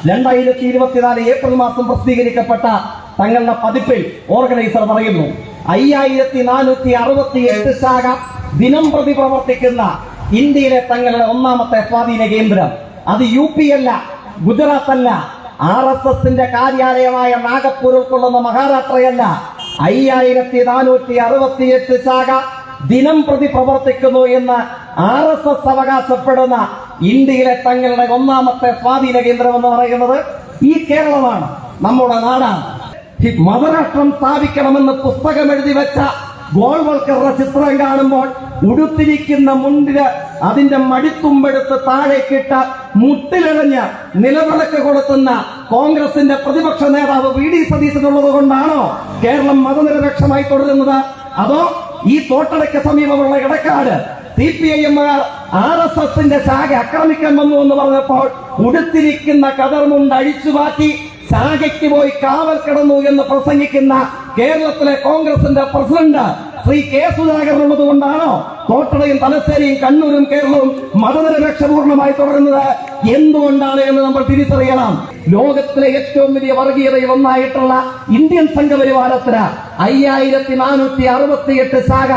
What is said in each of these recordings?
2024 April മാസം പ്രസിദ്ധീകരിക്കപ്പെട്ട തങ്ങളുടെ പതിപ്പിൽ ഓർഗനൈസർ പറയുന്നു 5468 ശാഖ ദിനം പ്രതി പ്രവർത്തിക്കുന്ന ഇന്ത്യയിലെ തങ്ങളുടെ ഒന്നാമത്തെ സ്വാധീന കേന്ദ്രം അത് UP അല്ല, ഗുജറാത്ത് അല്ല, RSSന്റെ കാര്യാലയമായ നാഗപ്പൂർ ഉൾക്കൊള്ളുന്ന മഹാരാഷ്ട്രയല്ല. 5468 ശാഖ ദിനം പ്രതി പ്രവർത്തിക്കുന്നു എന്ന് RSS അവകാശപ്പെടുന്ന ഇന്ത്യയിലെ തങ്ങളുടെ ഒന്നാമത്തെ സ്വാധീന കേന്ദ്രം എന്ന് പറയുന്നത് ഈ കേരളമാണ്, നമ്മുടെ നാടാണ്. മതരാഷ്ട്രം സ്ഥാപിക്കണമെന്ന് പുസ്തകം എഴുതി വെച്ച ഗോൾവൽക്കറുടെ ചിത്രം കാണുമ്പോൾ ഉടുത്തിരിക്കുന്ന മുണ്ടിന് അതിന്റെ മടിത്തുമ്പെടുത്ത് താഴേക്കിട്ട മുട്ടിലിഴഞ്ഞ് നിലവിളക്ക് കൊടുത്തുന്ന കോൺഗ്രസിന്റെ പ്രതിപക്ഷ നേതാവ് VD സതീശനുള്ളത് കൊണ്ടാണോ കേരളം മതനിരപേക്ഷമായി തുടരുന്നത്? അതോ ഈ തോട്ടടയ്ക്ക് സമീപമുള്ള ഇടക്കാട് CPIM RSSന്റെ ശാഖ ആക്രമിക്കാൻ വന്നു എന്ന് പറഞ്ഞപ്പോൾ ഉടുത്തിരിക്കുന്ന കതർമുണ്ട് അഴിച്ചു മാറ്റി ശാഖയ്ക്ക് പോയി കാവൽ കിടന്നു എന്ന് പ്രസംഗിക്കുന്ന കേരളത്തിലെ കോൺഗ്രസിന്റെ പ്രസിഡന്റ് ശ്രീ K സുധാകരൻ ഉള്ളത് കൊണ്ടാണോ തോട്ടടയും തലശ്ശേരിയും കണ്ണൂരും കേരളവും മതനിരപേക്ഷപൂർണമായി തുടരുന്നത്? എന്തുകൊണ്ടാണ് എന്ന് നമ്മൾ തിരിച്ചറിയണം. ലോകത്തിലെ ഏറ്റവും വലിയ വർഗീയതയിൽ ഒന്നായിട്ടുള്ള ഇന്ത്യൻ സംഘപരിവാരത്തിന് 5468 ശാഖ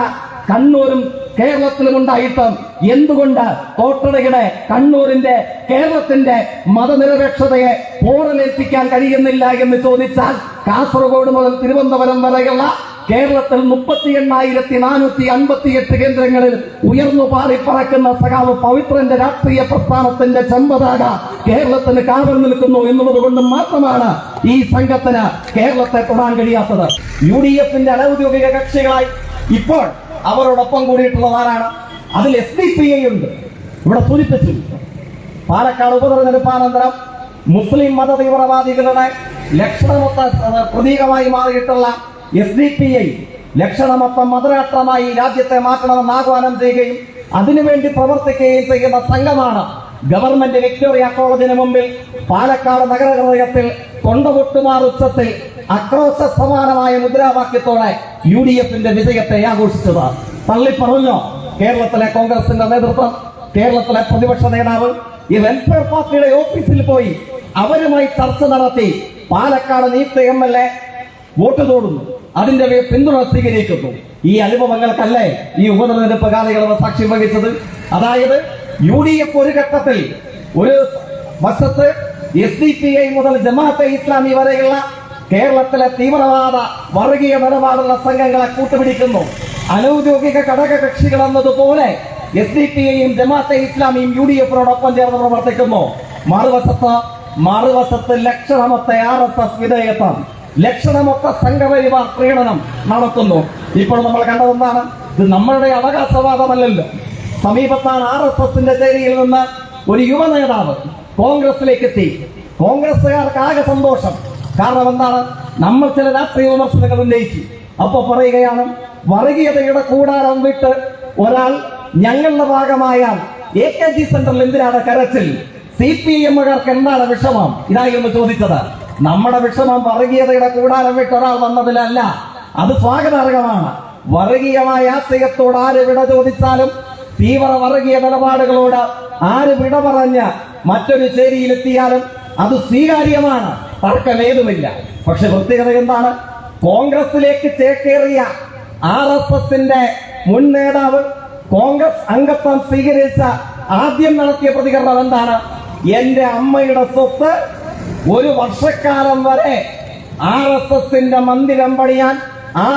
കണ്ണൂരും കേരളത്തിലും ഉണ്ടായിട്ടും എന്തുകൊണ്ട് തോട്ടടയുടെ കണ്ണൂരിന്റെ കേരളത്തിന്റെ മതനിരപേക്ഷതയെ പോറലേൽപ്പിക്കാൻ കഴിയുന്നില്ല എന്ന് ചോദിച്ചാൽ കാസർഗോഡ് മുതൽ തിരുവനന്തപുരം വരെയുള്ള കേരളത്തിൽ 38,458 കേന്ദ്രങ്ങളിൽ ഉയർന്നു പാറിപ്പറക്കുന്ന സഖാവ് പവിത്രന്റെ രാഷ്ട്രീയ പ്രസ്ഥാനത്തിന്റെ ചെമ്പതാക കേരളത്തിന് കാവൽ നിൽക്കുന്നു എന്നുള്ളത് കൊണ്ട് മാത്രമാണ് ഈ സംഘത്തിന് കേരളത്തെ തൊടാൻ കഴിയാത്തത്. UDFന്റെ അനൌദ്യോഗിക കക്ഷികളായി ഇപ്പോൾ അവരോടൊപ്പം കൂടിയിട്ടുള്ളതാരാണ്? അതിൽ SDPI ഉണ്ട്. ഇവിടെ സൂചിപ്പിച്ചു, പാലക്കാട് ഉപതെരഞ്ഞെടുപ്പാനന്തരം മുസ്ലിം മത തീവ്രവാദികളുടെ ലക്ഷണമൊത്ത പ്രതീകമായി മാറിയിട്ടുള്ള SDPI ലക്ഷണമൊത്ത മതരാഷ്ട്രമായി രാജ്യത്തെ മാറ്റണമെന്ന് ആഹ്വാനം ചെയ്യുകയും അതിനുവേണ്ടി പ്രവർത്തിക്കുകയും ചെയ്യുന്ന സംഘമാണ് ഗവൺമെന്റ് വിക്ടോറിയ കോളേജിന് മുമ്പിൽ പാലക്കാട് നഗരഹൃദയത്തിൽ തൊണ്ടപൊട്ടുമാർ ഉച്ചത്തിൽ ആക്രോശ സമാനമായ മുദ്രാവാക്യത്തോടെ UDFന്റെ വിജയത്തെ ആഘോഷിച്ചത്. തള്ളിപ്പറഞ്ഞോ കേരളത്തിലെ കോൺഗ്രസിന്റെ നേതൃത്വം? കേരളത്തിലെ പ്രതിപക്ഷ നേതാവ് ഈ വെൽഫെയർ പാർട്ടിയുടെ ഓഫീസിൽ പോയി അവരുമായി ചർച്ച നടത്തി പാലക്കാട് നിയുക്ത MLA വോട്ട് തോടുന്നു, അതിന്റെ പിന്തുണ സ്വീകരിക്കുന്നു. ഈ അനുഭവങ്ങൾക്കല്ലേ ഈ ഉപതെരഞ്ഞെടുപ്പ് കാലയളവ് സാക്ഷ്യം വഹിച്ചത്? അതായത് UDF ഒരു ഘട്ടത്തിൽ ഒരു വശത്ത് SDPI മുതൽ ജമാഅത്തെ ഇസ്ലാമി വരെയുള്ള കേരളത്തിലെ തീവ്രവാദ വർഗീയ നിലപാടുള്ള സംഘങ്ങളെ കൂട്ടുപിടിക്കുന്നു. അനൌദ്യോഗിക ഘടക കക്ഷികൾ എന്നതുപോലെ SDPIയും ജമാഅത്തെ ഇസ്ലാമിയും UDFനോടൊപ്പം ചേർന്ന് പ്രവർത്തിക്കുന്നു. മറുവശത്ത് ലക്ഷണമൊത്ത RSS വിധേയത്വം, ലക്ഷണമൊത്ത സംഘപരിവാർ പ്രീണനം നടത്തുന്നു. ഇപ്പോൾ നമ്മൾ കണ്ടതെന്താണ്? ഇത് നമ്മളുടെ അവകാശവാദമല്ലല്ലോ. സമീപത്താണ് RSSന്റെ ചേരിയിൽ നിന്ന് ഒരു യുവ നേതാവ് കോൺഗ്രസിലേക്ക് എത്തി. കോൺഗ്രസുകാർക്ക് ആകെ സന്തോഷം. കാരണം എന്താണ്? നമ്മൾ ചില രാഷ്ട്രീയ വിമർശനങ്ങൾ ഉന്നയിച്ചു. അപ്പൊ പറയുകയാണ്, വർഗീയതയുടെ കൂടാരം വിട്ട് ഒരാൾ ഞങ്ങളുടെ ഭാഗമായാൽ AKG സെന്ററിൽ എന്തിനാണ് കരച്ചിൽ? CPIMകാർക്ക് എന്താണ് വിഷമം? ഇതായിരുന്നു ചോദിച്ചത്. നമ്മുടെ വിഷമം വർഗീയതയുടെ കൂടാരം വിട്ട് ഒരാൾ വന്നതിലല്ല, അത് സ്വാഗതാർഹമാണ്. വർഗീയമായ ആശയത്തോട് ആര് വിട ചോദിച്ചാലും, തീവ്ര വർഗീയ നിലപാടുകളോട് ആര് വിട പറഞ്ഞ് മറ്റൊരു ചേരിയിലെത്തിയാലും അത് സ്വീകാര്യമാണ്, തർക്കമേതുമില്ല. പക്ഷെ പ്രത്യേകത എന്താണ്? കോൺഗ്രസിലേക്ക് ചേക്കേറിയ RSSന്റെ മുൻ നേതാവ് കോൺഗ്രസ് അംഗത്വം സ്വീകരിച്ച ആദ്യം നടത്തിയ പ്രതികരണം എന്താണ്? എന്റെ അമ്മയുടെ സ്വത്ത് ഒരു വർഷക്കാലം വരെ RSSന്റെ മന്ദിരം പണിയാൻ,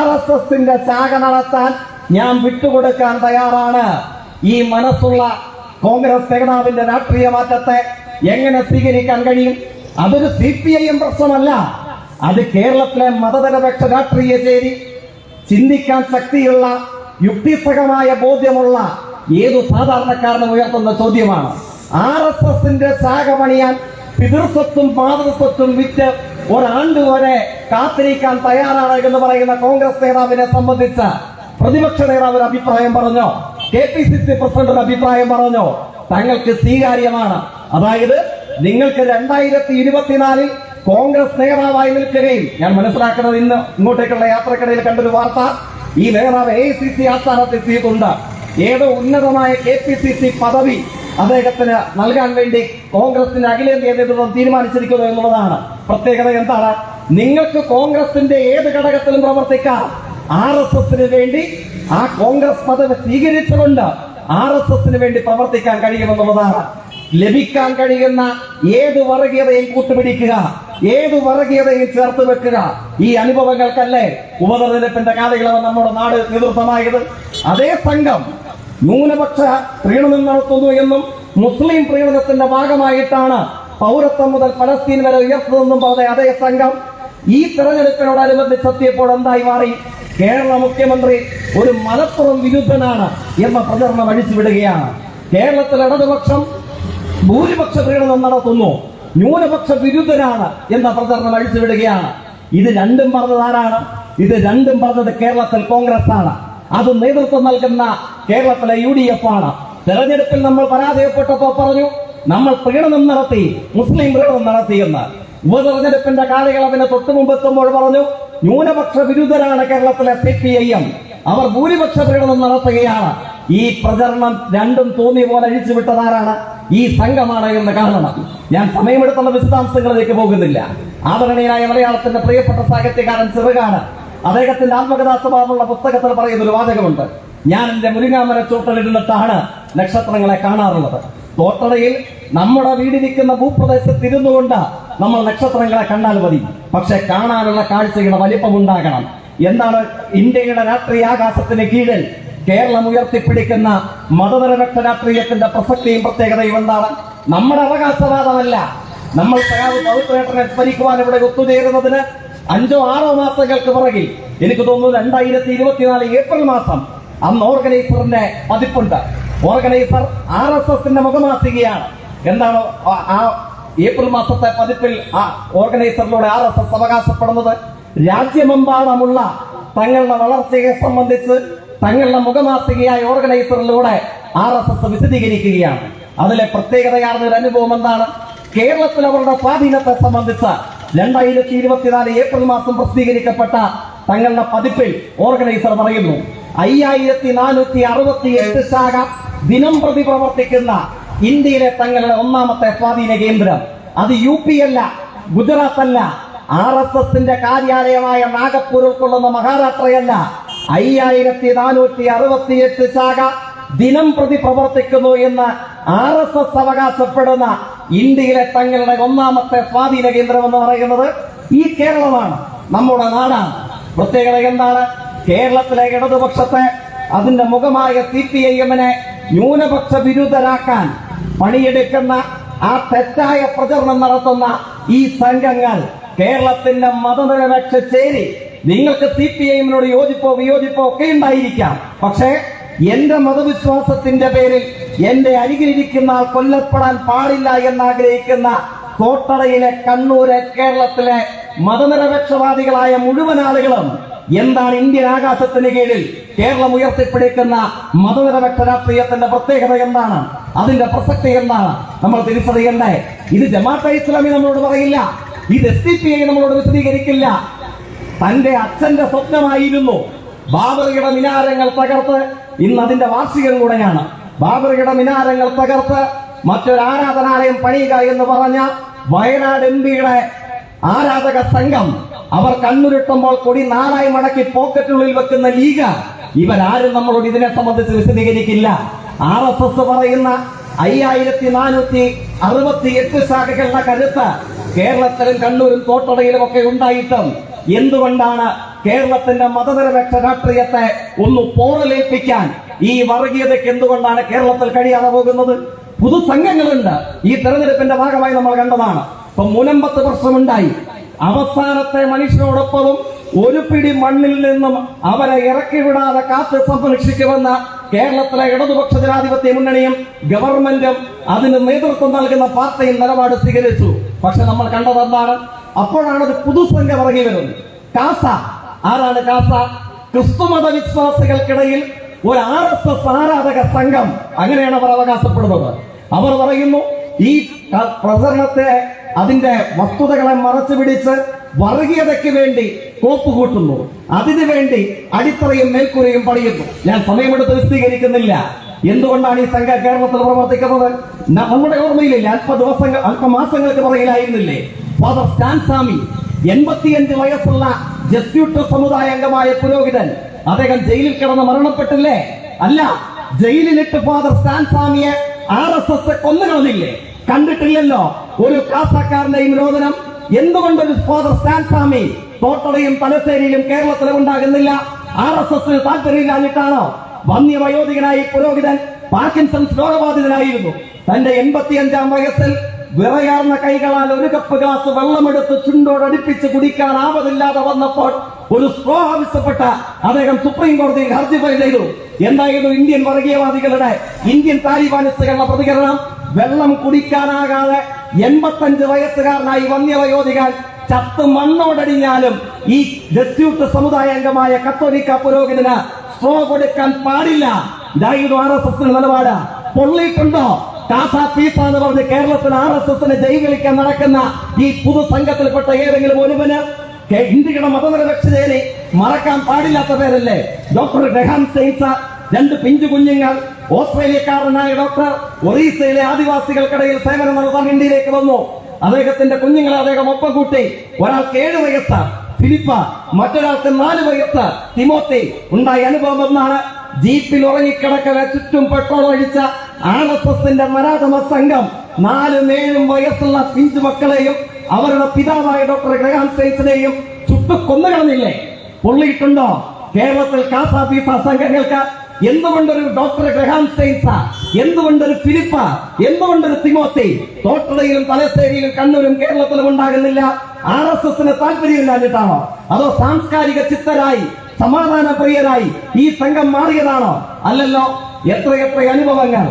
RSSന്റെ ശാഖ നടത്താൻ ഞാൻ വിട്ടുകൊടുക്കാൻ തയ്യാറാണ്. ഈ മനസ്സുള്ള കോൺഗ്രസ് നേതാവിന്റെ രാഷ്ട്രീയ മാറ്റത്തെ എങ്ങനെ സ്വീകരിക്കാൻ കഴിയും? അതൊരു CPIM പ്രശ്നമല്ല, അത് കേരളത്തിലെ മതനിരപേക്ഷ രാഷ്ട്രീയ ചേരി, ചിന്തിക്കാൻ ശക്തിയുള്ള യുക്തിസഹമായ ബോധ്യമുള്ള ഏതു സാധാരണക്കാരനും ഉയർത്തുന്ന ചോദ്യമാണ്. RSSന്റെ ശാഖ പണിയാൻ പിതൃസ്വത്തും മാതൃസ്വത്തും വിറ്റ് ഒരാണ്ട് വരെ കാത്തിരിക്കാൻ തയ്യാറാണ് എന്ന് പറയുന്ന കോൺഗ്രസ് നേതാവിനെ സംബന്ധിച്ച് പ്രതിപക്ഷ നേതാവ് ഒരു അഭിപ്രായം പറഞ്ഞോ? KPCC പ്രസിഡന്റ് ഒരു അഭിപ്രായം പറഞ്ഞോ? തങ്ങൾക്ക് സ്വീകാര്യമാണ്. അതായത് നിങ്ങൾക്ക് 2024 കോൺഗ്രസ് നേതാവായി നിൽക്കുകയും, ഞാൻ മനസ്സിലാക്കുന്നത് ഇന്ന് ഇങ്ങോട്ടേക്കുള്ള യാത്രക്കിടയിൽ കണ്ടൊരു വാർത്ത, ഈ നേതാവ് AICC ആസ്ഥാനത്ത് എത്തിയിട്ടുണ്ട്. ഏതോ ഉന്നതമായ KPCC പദവി അദ്ദേഹത്തിന് നൽകാൻ വേണ്ടി കോൺഗ്രസിന്റെ അഖിലേന്ത്യാ നേതൃത്വം തീരുമാനിച്ചിരിക്കുന്നു എന്നുള്ളതാണ്. പ്രത്യേകത എന്താണ്? നിങ്ങൾക്ക് കോൺഗ്രസിന്റെ ഏത് ഘടകത്തിലും പ്രവർത്തിക്കാം. RSSന് വേണ്ടി ആ കോൺഗ്രസ് പദവി സ്വീകരിച്ചുകൊണ്ട് RSSന് വേണ്ടി പ്രവർത്തിക്കാൻ കഴിയുമെന്നുള്ളതാണ്. ലഭിക്കാൻ കഴിയുന്ന ഏത് വർഗീയതയും കൂട്ടുപിടിക്കുക, ഏത് വർഗീയതയും ചേർത്ത് വെക്കുക. ഈ അനുഭവങ്ങൾക്കല്ലേ ഉപതെരഞ്ഞെടുപ്പിന്റെ കാലയളവ് നമ്മുടെ നാട് നേതൃത്വമായത്. അതേ സംഘം ന്യൂനപക്ഷ പ്രീണനം നടത്തുന്നു എന്നും മുസ്ലിം പ്രീണനത്തിന്റെ ഭാഗമായിട്ടാണ് പൗരത്വം മുതൽ പലസ്തീൻ വരെ ഉയർത്തുന്നതെന്നും പറഞ്ഞ അതേ സംഘം ഈ തെരഞ്ഞെടുപ്പിനോടനുബന്ധിച്ചെത്തിയപ്പോൾ എന്തായി മാറി? കേരള മുഖ്യമന്ത്രി ഒരു മലപ്പുറം വിരുദ്ധനാണ് എന്ന പ്രചരണം അഴിച്ചുവിടുകയാണ്. കേരളത്തിൽ ഇടതുപക്ഷം ഭൂരിപക്ഷ പ്രീണനം നടത്തുന്നു, ന്യൂനപക്ഷ വിരുദ്ധനാണ് എന്ന പ്രചരണം അഴിച്ചുവിടുകയാണ്. ഇത് രണ്ടും പറഞ്ഞത് ആരാണ്? ഇത് രണ്ടും പറഞ്ഞത് കേരളത്തിൽ കോൺഗ്രസ് ആണ്. അത് നേതൃത്വം നൽകുന്ന കേരളത്തിലെ UDF ആണ്. തെരഞ്ഞെടുപ്പിൽ നമ്മൾ പരാജയപ്പെട്ടപ്പോൾ പറഞ്ഞു നമ്മൾ പ്രീണനം നടത്തി, മുസ്ലിം പ്രീണനം നടത്തിയെന്ന്. ഉപതെരഞ്ഞെടുപ്പിന്റെ കാലയളവിന് തൊട്ടുമുമ്പെത്തുമ്പോൾ പറഞ്ഞു ന്യൂനപക്ഷ വിരുദ്ധരാണ് കേരളത്തിലെ CPIM, അവർ ഭൂരിപക്ഷ പ്രീണനം നടത്തുകയാണ്. ഈ പ്രചരണം രണ്ടും തോന്നിയ പോലെ അഴിച്ചുവിട്ടതാരാണ്? ഈ സംഘമാണ് എന്ന് കാണണം. ഞാൻ സമയമെടുത്തുള്ള വിശദാംശങ്ങളിലേക്ക് പോകുന്നില്ല. ആദരണീയനായ മലയാളത്തിന്റെ പ്രിയപ്പെട്ട സാഹിത്യകാരൻ ചെറുകാട് അദ്ദേഹത്തിന്റെ ആത്മകഥാ സ്വഭാവമുള്ള പുസ്തകത്തിൽ പറയുന്ന ഒരു വാചകമുണ്ട്. ഞാൻ എന്റെ മുരിങ്ങാമര ചോട്ടലിരുന്നിട്ടാണ് നക്ഷത്രങ്ങളെ കാണാറുള്ളത്. തോട്ടടയിൽ നമ്മുടെ വീടിരിക്കുന്ന ഭൂപ്രദേശത്ത് ഇരുന്നുകൊണ്ട് നമ്മൾ നക്ഷത്രങ്ങളെ കണ്ടാൽ മതി, പക്ഷെ കാണാനുള്ള കാഴ്ചയുടെ വലിപ്പമുണ്ടാകണം. എന്താണ് ഇന്ത്യയുടെ രാഷ്ട്രീയ ആകാശത്തിന് കീഴിൽ കേരളം ഉയർത്തിപ്പിടിക്കുന്ന മതനിരപേക്ഷ രാഷ്ട്രീയത്തിന്റെ പ്രസക്തിയും പ്രത്യേകതയും എന്താണ്? നമ്മുടെ അവകാശവാദമല്ല. നമ്മൾ പവിത്രേട്ടനെ സ്മരിക്കുവാൻ ഇവിടെ ഒത്തുചേരുന്നതിന് 5-6 മാസങ്ങൾക്ക് പുറകിൽ എനിക്ക് തോന്നുന്നു 2024 ഏപ്രിൽ മാസം അന്ന് ഓർഗനൈസറിന്റെ പതിപ്പുണ്ട്. ഓർഗനൈസർ RSSന്റെ മുഖമാസികയാണ്. എന്താണ് ആ ഏപ്രിൽ മാസത്തെ പതിപ്പിൽ ആ ഓർഗനൈസറിലൂടെ RSS അവകാശപ്പെടുന്നത്? രാജ്യമെമ്പാടുമുള്ള തങ്ങളുടെ വളർച്ചയെ സംബന്ധിച്ച് തങ്ങളുടെ മുഖമാസികയായ ഓർഗനൈസറിലൂടെ RSS വിശദീകരിക്കുകയാണ്. അതിലെ പ്രത്യേകതയാർന്ന ഒരു അനുഭവം എന്താണ്? കേരളത്തിൽ അവരുടെ സ്വാധീനത്തെ സംബന്ധിച്ച് 2024 ഏപ്രിൽ മാസം പ്രസിദ്ധീകരിക്കപ്പെട്ട തങ്ങളുടെ പതിപ്പിൽ ഓർഗനൈസർ പറയുന്നു 5468 ശാഖ ദിനം പ്രതി പ്രവർത്തിക്കുന്ന ഇന്ത്യയിലെ തങ്ങളുടെ ഒന്നാമത്തെ സ്വാധീന കേന്ദ്രം. അത് UP അല്ല, ഗുജറാത്ത് അല്ല, RSSന്റെ കാര്യാലയമായ നാഗപ്പൂർ ഉൾക്കൊള്ളുന്ന മഹാരാഷ്ട്രയല്ല. 5468 ശാഖ ദിനം പ്രതി പ്രവർത്തിക്കുന്നു എന്ന് RSS അവകാശപ്പെടുന്ന ഇന്ത്യയിലെ തങ്ങളുടെ ഒന്നാമത്തെ സ്വാധീന കേന്ദ്രം എന്ന് പറയുന്നത് ഈ കേരളമാണ്, നമ്മുടെ നാടാണ്. പ്രത്യേകത എന്താണ്? കേരളത്തിലെ ഇടതുപക്ഷത്തെ അതിന്റെ മുഖമായ CPIMനെ ന്യൂനപക്ഷ വിരുദ്ധരാക്കാൻ പണിയെടുക്കുന്ന ആ തെറ്റായ പ്രചരണം നടത്തുന്ന ഈ സംഘങ്ങൾ കേരളത്തിന്റെ മതനിരപേക്ഷ ചേരി. നിങ്ങൾക്ക് CPIMനോട് യോജിപ്പോ വിയോജിപ്പോ ഒക്കെ ഉണ്ടായിരിക്കാം, പക്ഷേ എന്റെ മതവിശ്വാസത്തിന്റെ പേരിൽ എന്റെ അരികിലിരിക്കുന്ന ആൾ കൊല്ലപ്പെടാൻ പാടില്ല എന്നാഗ്രഹിക്കുന്ന തോട്ടടയിലെ, കണ്ണൂരെ, കേരളത്തിലെ മതനിരപേക്ഷവാദികളായ മുഴുവൻ ആളുകളും എന്താണ് ഇന്ത്യൻ ആകാശത്തിന് കീഴിൽ കേരളം ഉയർത്തിപ്പിടിക്കുന്ന മതനിരപേക്ഷ രാഷ്ട്രീയത്തിന്റെ പ്രത്യേകത എന്താണ്? അതിന്റെ പ്രസക്തി എന്താണ്? നമ്മൾ തിരിച്ചറിയണ്ടേ. ഇത് ജമാഅത്തെ ഇസ്ലാമി നമ്മളോട് പറയില്ല, ഇത് SDPI നമ്മളോട് വിശദീകരിക്കില്ല. തന്റെ അച്ഛന്റെ സ്വപ്നമായിരുന്നു ബാബറിയുടെ മിനാരങ്ങൾ തകർത്ത്, ഇന്ന് അതിന്റെ വാർഷികം കൂടെയാണ്, ബാബറിയുടെ മിനാരങ്ങൾ തകർത്ത് മറ്റൊരു ആരാധനാലയം പണിയുക എന്ന് പറഞ്ഞ വയനാട് MPയുടെ ആരാധക സംഘം അവർ കണ്ണുരുട്ടുമ്പോൾ കൊടി 4 മടക്കി പോക്കറ്റിനുള്ളിൽ വെക്കുന്ന ലീഗ്. ഇവരാരും നമ്മളോട് ഇതിനെ സംബന്ധിച്ച് വിശദീകരിക്കില്ല. RSS പറയുന്ന 5468 ശാഖകളുടെ കരുത്ത് കേരളത്തിലും കണ്ണൂരും തോട്ടടയിലും ഒക്കെ ഉണ്ടായിട്ടും എന്തുകൊണ്ടാണ് കേരളത്തിന്റെ മതനിരപേക്ഷ രാഷ്ട്രീയത്തെ ഒന്ന് പോറലേൽപ്പിക്കാൻ ഈ വർഗീയതയ്ക്ക് എന്തുകൊണ്ടാണ് കേരളത്തിൽ കഴിയാതെ പോകുന്നത്? പുതുസംഘങ്ങളുണ്ട്. ഈ തെരഞ്ഞെടുപ്പിന്റെ ഭാഗമായി നമ്മൾ കണ്ടതാണ്. ഇപ്പൊ മുനമ്പത്ത് പ്രശ്നമുണ്ടായി. അവസാനത്തെ മനുഷ്യരോടൊപ്പവും ഒരു പിടി മണ്ണിൽ നിന്നും അവരെ ഇറക്കി വിടാതെ കാത്ത് സംരക്ഷിക്കുമെന്ന കേരളത്തിലെ ഇടതുപക്ഷ ജനാധിപത്യ മുന്നണിയും ഗവൺമെന്റും അതിന് നേതൃത്വം നൽകുന്ന പാർട്ടിയും നിലപാട് സ്വീകരിച്ചു. പക്ഷെ നമ്മൾ കണ്ടതെന്താണ്? അപ്പോഴാണ് ഒരു പുതുസംഘം ഇറങ്ങി വരുന്നത്. കാസ. ആരാണ് കാസ? ക്രിസ്തുമത വിശ്വാസികൾക്കിടയിൽ ഒരു RSS ആരാധക സംഘം, അങ്ങനെയാണ് അവർ അവകാശപ്പെടുന്നത്. അവർ പറയുന്നു ഈ പ്രചരണത്തെ അതിന്റെ വസ്തുതകളെ മറച്ചു പിടിച്ച് വർഗീയതയ്ക്ക് വേണ്ടി കോപ്പ് കൂട്ടുന്നു, അതിനു വേണ്ടി അടിത്തറയും മേൽക്കൂരയും പണിയുന്നു. ഞാൻ സമയമെടുത്ത് വിശദീകരിക്കുന്നില്ല. എന്തുകൊണ്ടാണ് ഈ സംഘം കേരളത്തിൽ പ്രവർത്തിക്കുന്നത്? നമ്മുടെ ഓർമ്മയിലില്ലേ, അല്പമാസങ്ങൾക്ക് പുറകിലായിരുന്നില്ലേ ഫാദർ സ്റ്റാൻ സ്വാമി, 85 വയസ്സുള്ള ജസ്യൂട്ട് സമുദായ അംഗമായ പുരോഹിതൻ, അദ്ദേഹം ജയിലിൽ കിടന്ന് മരണപ്പെട്ടില്ലേ? അല്ല, ജയിലിലിട്ട് ഫാദർ സ്റ്റാൻ സ്വാമിയെ RSS കൊന്നുകളഞ്ഞില്ലേ? കണ്ടിട്ടില്ലല്ലോ ഒരു കാസക്കാരന്റെയും രോദനം. എന്തുകൊണ്ടൊരു ഫാദർ സ്റ്റാൻ സ്വാമി തോട്ടടയും തലശ്ശേരിയിലും കേരളത്തിലും ഉണ്ടാകുന്നില്ല? RSSന് താല്പര്യമില്ലാഞ്ഞിട്ടാണോ? വന്യവയോധികനായി പുരോഹിതൻ പാർക്കിൻസൺസ് രോഗബാധിതനായിരുന്നു. തന്റെ 85-ാം വയസ്സിൽ വിറയാർന്ന കൈകളാൽ ഒരു കപ്പ് ഗ്ലാസ് വെള്ളമെടുത്ത് ചുണ്ടോടടുപ്പിച്ച് കുടിക്കാൻ ആവതില്ലാതെ വന്നപ്പോൾ ഒരു സ്ട്രോ ആവശ്യപ്പെട്ട അദ്ദേഹം സുപ്രീം കോടതിയിൽ ഹർജി ഫയൽ ചെയ്തു. എന്തായിരുന്നു ഇന്ത്യൻ വർഗീയവാദികളുടെ, ഇന്ത്യൻ താലിബാനിസ്റ്റുകളുടെ പ്രതികരണം? വെള്ളം കുടിക്കാനാകാതെ 85 വയസ്സുകാരനായി വന്യവയോധികൾ ചത്ത് മണ്ണോടടിഞ്ഞാലും ഈ ജസ്യൂട്ട് സമുദായ അംഗമായ കത്തോലിക്ക പുരോഹിതന് സ്ട്രോ കൊടുക്കാൻ പാടില്ല. ഇതായിരുന്നു RSSന്റെ നിലപാട്. പൊള്ളിയിട്ടുണ്ടോ? കാസ പീസ എന്ന് പറഞ്ഞ് കേരളത്തിൽ RSSനെ ജയിലിക്കാൻ നടക്കുന്ന ഈ പുതുസംഘത്തിൽപ്പെട്ട ഏതെങ്കിലും ഒരുവന് ഇന്ത്യയുടെ മതനിരപേക്ഷതയെ മറക്കാൻ പാടില്ലാത്ത പേരല്ലേ ഡോക്ടർ ഗ്രഹാം സ്റ്റെയിൻസ്? 2 പിഞ്ചു കുഞ്ഞുങ്ങൾ, ഓസ്ട്രേലിയക്കാരനായ ഡോക്ടർ ഒറീസയിലെ ആദിവാസികൾക്കിടയിൽ സേവനം നടത്താൻ ഇന്ത്യയിലേക്ക് വന്നു. അദ്ദേഹത്തിന്റെ കുഞ്ഞുങ്ങളെ അദ്ദേഹം ഒപ്പം കൂട്ടി. ഒരാൾക്ക് 7 വയസ്സ് ഫിലിപ്പ, മറ്റൊരാൾക്ക് 4 വയസ്സ് തിമോത്തി. ഉണ്ടായ അനുഭവം എന്നാണ്, ജീപ്പിൽ ഉറങ്ങിക്കിടക്കവെ ചുറ്റും പെട്രോൾ ഒഴിച്ച RSSന്റെ നരാധമ സംഘം 4-7 വയസ്സുള്ള പിഞ്ചു മക്കളെയും അവരുടെ പിതാവായ ഡോക്ടർ ഗ്രഹാം സ്റ്റെയിൻസിനെയും ചുട്ടു കൊന്നുകളഞ്ഞില്ലേ? പൊള്ളിയിട്ടുണ്ടോ? കേരളത്തിൽ കാസ പീസ സംഘങ്ങൾക്ക് എന്തുകൊണ്ടൊരു ഡോക്ടർ ഗ്രഹാം സ്റ്റെയിൻസ്, എന്തുകൊണ്ടൊരു ഫിലിപ്പ, എന്തുകൊണ്ടൊരു തിമോത്തി തോട്ടടയിലും തലശ്ശേരിയിലും കണ്ണൂരും കേരളത്തിലും ഉണ്ടാകുന്നില്ല? RSSന് താല്പര്യമില്ലാഞ്ഞിട്ടാണോ? അതോ സാംസ്കാരിക ചിത്തരായി സമാധാന പ്രിയരായി ഈ സംഘം മാറിയതാണോ? അല്ലല്ലോ. എത്രയെത്ര അനുഭവങ്ങൾ,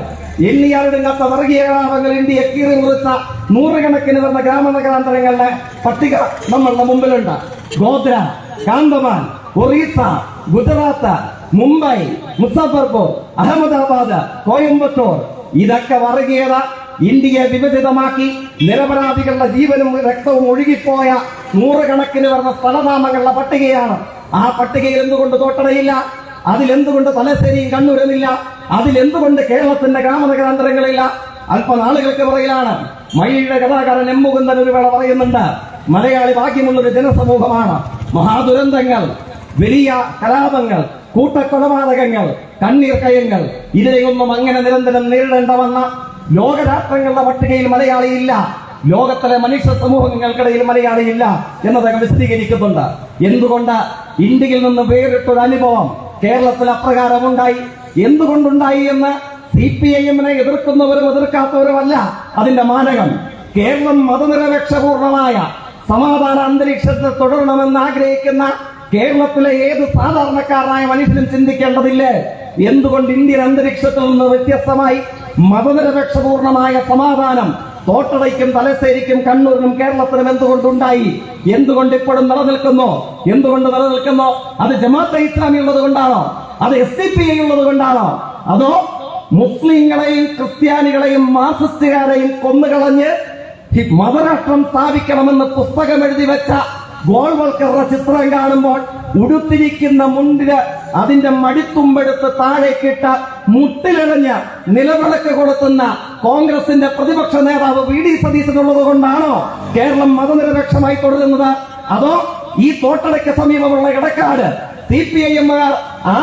എണ്ണിയാളുടെങ്ങാത്ത വർഗീയ കലാപങ്ങൾ ഇന്ത്യയെ കീറി മുറിച്ച നൂറുകണക്കിന് വരുന്ന ഗ്രാമനഗരാന്തരങ്ങളുടെ പട്ടിക നമ്മളുടെ മുമ്പിലുണ്ട്. ഗോദ്ര, കാന്തമാൻ, ഒറീസ, ഗുജറാത്ത്, മുംബൈ, മുസഫർപൂർ, അഹമ്മദാബാദ്, കോയമ്പത്തൂർ. ഇതൊക്കെ വർഗീയത ഇന്ത്യയെ വിഭജിതമാക്കി നിരപരാധികളുടെ ജീവനും രക്തവും ഒഴുകിപ്പോയ നൂറുകണക്കിന് വരുന്ന സ്ഥലനാമങ്ങളുടെ പട്ടികയാണ്. ആ പട്ടികയിൽ എന്തുകൊണ്ട് തോട്ടടയില്ല? അതിലെന്തുകൊണ്ട് തലശ്ശേരിയും കണ്ണൂരുമില്ല? അതിലെന്തുകൊണ്ട് കേരളത്തിന്റെ ഗ്രാമനഗരാന്തരങ്ങളില്ല? അല്പനാളുകൾക്ക് പുറകിലാണ് മയിലിയുടെ കഥാകാരൻ എം മുകുന്ദൻ ഒരു വേള പറയുന്നുണ്ട്, മലയാളി ഭാഗ്യമുള്ളൊരു ജനസമൂഹമാണ്. മഹാദുരന്തങ്ങൾ, വലിയ കലാപങ്ങൾ, കൂട്ടക്കൊലപാതകങ്ങൾ, കണ്ണീർ കയങ്ങൾ, ഇതിനെയൊന്നും അങ്ങനെ നിരന്തരം നേരിടേണ്ട വന്ന ലോകരാഷ്ട്രങ്ങളുടെ പട്ടികയിൽ മലയാളിയില്ല. ലോകത്തിലെ മനുഷ്യ സമൂഹങ്ങൾക്കിടയിൽ മലയാളിയില്ല എന്നദ്ദേഹം വിശദീകരിക്കുന്നുണ്ട്. എന്തുകൊണ്ട് ഇന്ത്യയിൽ നിന്ന് വേറിട്ടൊരു അനുഭവം കേരളത്തിൽ അപ്രകാരമുണ്ടായി? എന്തുകൊണ്ടുണ്ടായി എന്ന് CPIM-നെ എതിർക്കുന്നവരും എതിർക്കാത്തവരുമല്ല അതിന്റെ മാനകം. കേരളം മതനിരപേക്ഷപൂർണമായ സമാധാന അന്തരീക്ഷത്തിൽ തുടരണമെന്ന് ആഗ്രഹിക്കുന്ന കേരളത്തിലെ ഏത് സാധാരണക്കാരനായ മനുഷ്യനും ചിന്തിക്കേണ്ടതില്ലേ? എന്തുകൊണ്ട് ഇന്ത്യൻ അന്തരീക്ഷത്തിൽ നിന്ന് വ്യത്യസ്തമായി മതനിരപേക്ഷപൂർണമായ സമാധാനം തോട്ടടയ്ക്കും തലശ്ശേരിക്കും കണ്ണൂരിനും കേരളത്തിനും എന്തുകൊണ്ടുണ്ടായി? എന്തുകൊണ്ട് ഇപ്പോഴും നിലനിൽക്കുന്നു? എന്തുകൊണ്ട് നിലനിൽക്കുന്നു? അത് ജമാഅത്തെ ഇസ്ലാമി ഉള്ളത് കൊണ്ടാണോ? അത് SDPI ഉള്ളത് കൊണ്ടാണോ? അതോ മുസ്ലിങ്ങളെയും ക്രിസ്ത്യാനികളെയും മാർക്സിസ്റ്റുകാരെയും കൊന്നുകളഞ്ഞ് മതരാഷ്ട്രം സ്ഥാപിക്കണമെന്ന് പുസ്തകം എഴുതി വെച്ച ഗോൾവൽക്കറുടെ ചിത്രം കാണുമ്പോൾ ഉടുത്തിരിക്കുന്ന മുണ്ടിന് അതിന്റെ മടിത്തുമ്പെടുത്ത് താഴേക്കിട്ട് മുട്ടിലിഴഞ്ഞ് നിലവിളക്ക് കൊടുത്തുന്ന കോൺഗ്രസിന്റെ പ്രതിപക്ഷ നേതാവ് VD സതീശനുള്ളത് കൊണ്ടാണോ കേരളം മതനിരപേക്ഷമായി തുടരുന്നത്? അതോ ഈ തോട്ടടയ്ക്ക് സമീപമുള്ള ഇടക്കാട് CPIM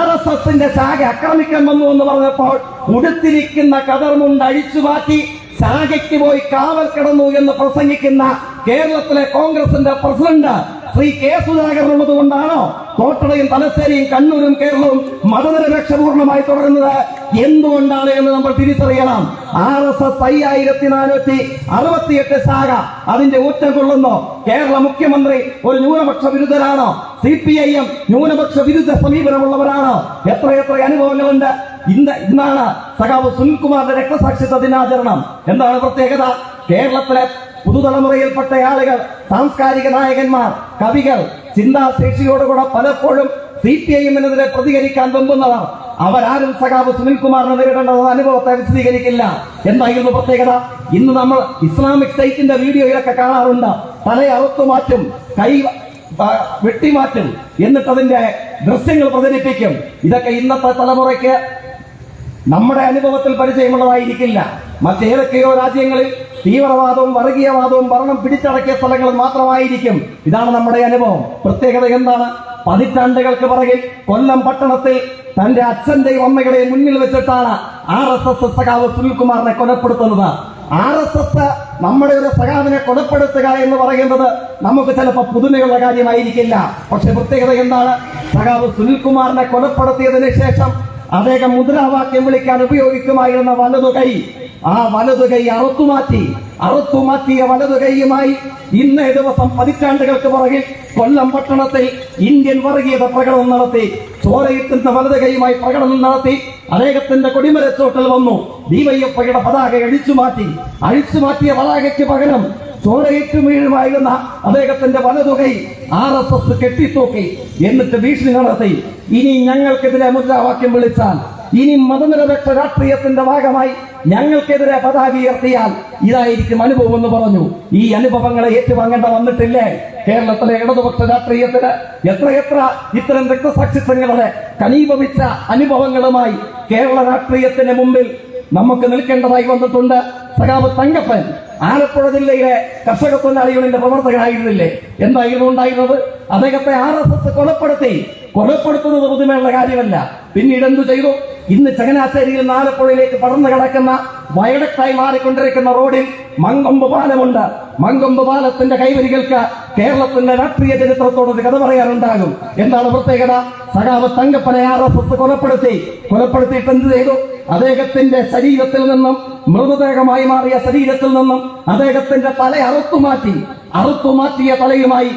RSSന്റെ ശാഖ ആക്രമിക്കാൻ വന്നു എന്ന് പറഞ്ഞപ്പോൾ ഉടുത്തിരിക്കുന്ന കതർമുണ്ട് അഴിച്ചുമാറ്റി ശാഖയ്ക്ക് പോയി കാവൽ കിടന്നു എന്ന് പ്രസംഗിക്കുന്ന കേരളത്തിലെ കോൺഗ്രസിന്റെ പ്രസിഡന്റ് ശ്രീ K. സുധാകരൻ ഉള്ളത് കൊണ്ടാണോ തോട്ടടയും തലശ്ശേരിയും കണ്ണൂരും കേരളവും മതനിരപേക്ഷപൂർണമായി തുടരുന്നത്? എന്തുകൊണ്ടാണ് എന്ന് നമ്മൾ തിരിച്ചറിയണം. RSS 5468 ശാഖ അതിന്റെ ഊറ്റം കൊള്ളുന്നു. കേരള മുഖ്യമന്ത്രി ഒരു ന്യൂനപക്ഷ വിരുദ്ധരാണോ? CPIM ന്യൂനപക്ഷ വിരുദ്ധ സമീപനമുള്ളവരാണോ? എത്രയെത്ര അനുഭവങ്ങളുണ്ട്. ഇന്നാണ് സഖാവ് സുനിൽകുമാറിന്റെ രക്തസാക്ഷിത്വ ദിനാചരണം. എന്താണ് പ്രത്യേകത? കേരളത്തിലെ പുതുതലമുറയിൽപ്പെട്ട ആളുകൾ, സാംസ്കാരിക നായകന്മാർ, കവികൾ, ചിന്താശേഷിയോടുകൂടെ പലപ്പോഴും CPIM-നെതിരെ പ്രതികരിക്കാൻ വെമ്പുന്നവർ, അവരാരും സഖാവ് സുനിൽകുമാറിനെ നേരിടേണ്ടത് അനുഭവത്തെ വിശദീകരിക്കില്ല. എന്തായിരുന്നു പ്രത്യേകത? ഇന്ന് നമ്മൾ ഇസ്ലാമിക് സ്റ്റേറ്റിന്റെ വീഡിയോയിലൊക്കെ കാണാറുണ്ട്. തല അറുത്തുമാറ്റും, കൈ വെട്ടിമാറ്റും, എന്നിട്ട് അതിന്റെ ദൃശ്യങ്ങൾ പ്രചരിപ്പിക്കും. ഇതൊക്കെ ഇന്നത്തെ തലമുറയ്ക്ക് നമ്മുടെ അനുഭവത്തിൽ പരിചയമുള്ളതായിരിക്കില്ല. മറ്റേതൊക്കെയോ രാജ്യങ്ങളിൽ തീവ്രവാദവും വർഗീയവാദവും ഭരണം പിടിച്ചടക്കിയ സ്ഥലങ്ങളിൽ മാത്രമായിരിക്കും ഇതാണ് നമ്മുടെ അനുഭവം. പ്രത്യേകത എന്താണ്? പതിറ്റാണ്ടുകൾക്ക് പിറകിൽ കൊല്ലം പട്ടണത്തിൽ തന്റെ അച്ഛന്റെയും അമ്മയുടെയും മുന്നിൽ വെച്ചിട്ടാണ് RSS സഖാവ് സുനിൽകുമാറിനെ കൊലപ്പെടുത്തുന്നത്. RSS നമ്മുടെ ഒരു സഖാവിനെ കൊലപ്പെടുത്തുക എന്ന് പറയുന്നത് നമുക്ക് ചിലപ്പോൾ പുതുമയുള്ള കാര്യമായിരിക്കില്ല. പക്ഷെ പ്രത്യേകത എന്താണ്? സഖാവ് സുനിൽകുമാറിനെ കൊലപ്പെടുത്തിയതിനു ശേഷം അദ്ദേഹം മുദ്രാവാക്യം വിളിക്കാൻ ഉപയോഗിക്കുമായിരുന്ന വലതുകൈ, ആ വലതുകൈ അറുത്തുമാറ്റിയ വലതുകൈയുമായി ഇന്നേ ദിവസം പതിറ്റാണ്ടുകൾക്ക് പുറകിൽ കൊല്ലം പട്ടണത്തിൽ ഇന്ത്യൻ വർഗീയത പ്രകടനം നടത്തി, ചോരയിത്തുന്ന വലതുകൈയുമായി പ്രകടനം നടത്തി. അദ്ദേഹത്തിന്റെ കൊടിമരച്ചോട്ടിൽ വന്നു ഡിവൈഎഫ്ഐയുടെ പതാക അഴിച്ചുമാറ്റിയ പതാകയ്ക്ക് പകരം ചോരയിട്ടു വീഴുമായിരുന്ന അദ്ദേഹത്തിന്റെ വലതുകൈ RSS കെട്ടിത്തൂക്കി. എന്നിട്ട് ഭീഷണി നടത്തി, ഇനി ഞങ്ങൾക്കെതിരെ മുദ്രാവാക്യം വിളിച്ചാൽ, ഇനി മതനിരപേക്ഷ രാഷ്ട്രീയത്തിന്റെ ഭാഗമായി ഞങ്ങൾക്കെതിരെ പതാക ഉയർത്തിയാൽ ഇതായിരിക്കും അനുഭവം എന്ന് പറഞ്ഞു. ഈ അനുഭവങ്ങളെ ഏറ്റുവാങ്ങേണ്ട വന്നിട്ടില്ലേ കേരളത്തിലെ ഇടതുപക്ഷ രാഷ്ട്രീയത്തിന്? എത്രയെത്ര ഇത്തരം രക്തസാക്ഷിത്വങ്ങളുടെ കനീഭവിച്ച അനുഭവങ്ങളുമായി കേരള രാഷ്ട്രീയത്തിന് മുമ്പിൽ നമുക്ക് നിൽക്കേണ്ടതായി വന്നിട്ടുണ്ട്. സഖാവ് തങ്കപ്പൻ ആലപ്പുഴ ജില്ലയിലെ കർഷക തൊഴിലാളി യൂണിയന്റെ പ്രവർത്തകനായിരുന്നില്ലേ? എന്തായിരുന്നു ഉണ്ടായിരുന്നത്? അദ്ദേഹത്തെ RSS കൊലപ്പെടുത്തുന്നത് പുതുമയുള്ള കാര്യമല്ല. പിന്നീട് എന്തു ചെയ്തു? ഇന്ന് ചങ്ങനാശ്ശേരിയിൽ നിന്ന് ആലപ്പുഴയിലേക്ക് പടർന്നു കിടക്കുന്ന വയഡക്റ്റായി മാറിക്കൊണ്ടിരിക്കുന്ന റോഡിൽ മങ്കൊമ്പ് പാലമുണ്ട്. മങ്കൊമ്പ് പാലത്തിന്റെ കൈവരികൾക്ക് കേരളത്തിന്റെ രാഷ്ട്രീയ ചരിത്രത്തോടൊരു കഥ പറയാനുണ്ടാകും. എന്താണ് പ്രത്യേകത? സഖാവ് തങ്കപ്പനെ RSS കൊലപ്പെടുത്തിയിട്ട് എന്ത് ചെയ്തു? അദ്ദേഹത്തിന്റെ ശരീരത്തിൽ നിന്നും, മൃതദേഹമായി മാറിയ ശരീരത്തിൽ നിന്നും അദ്ദേഹത്തിന്റെ തല അറുത്തുമാറ്റിയ തലയുമായി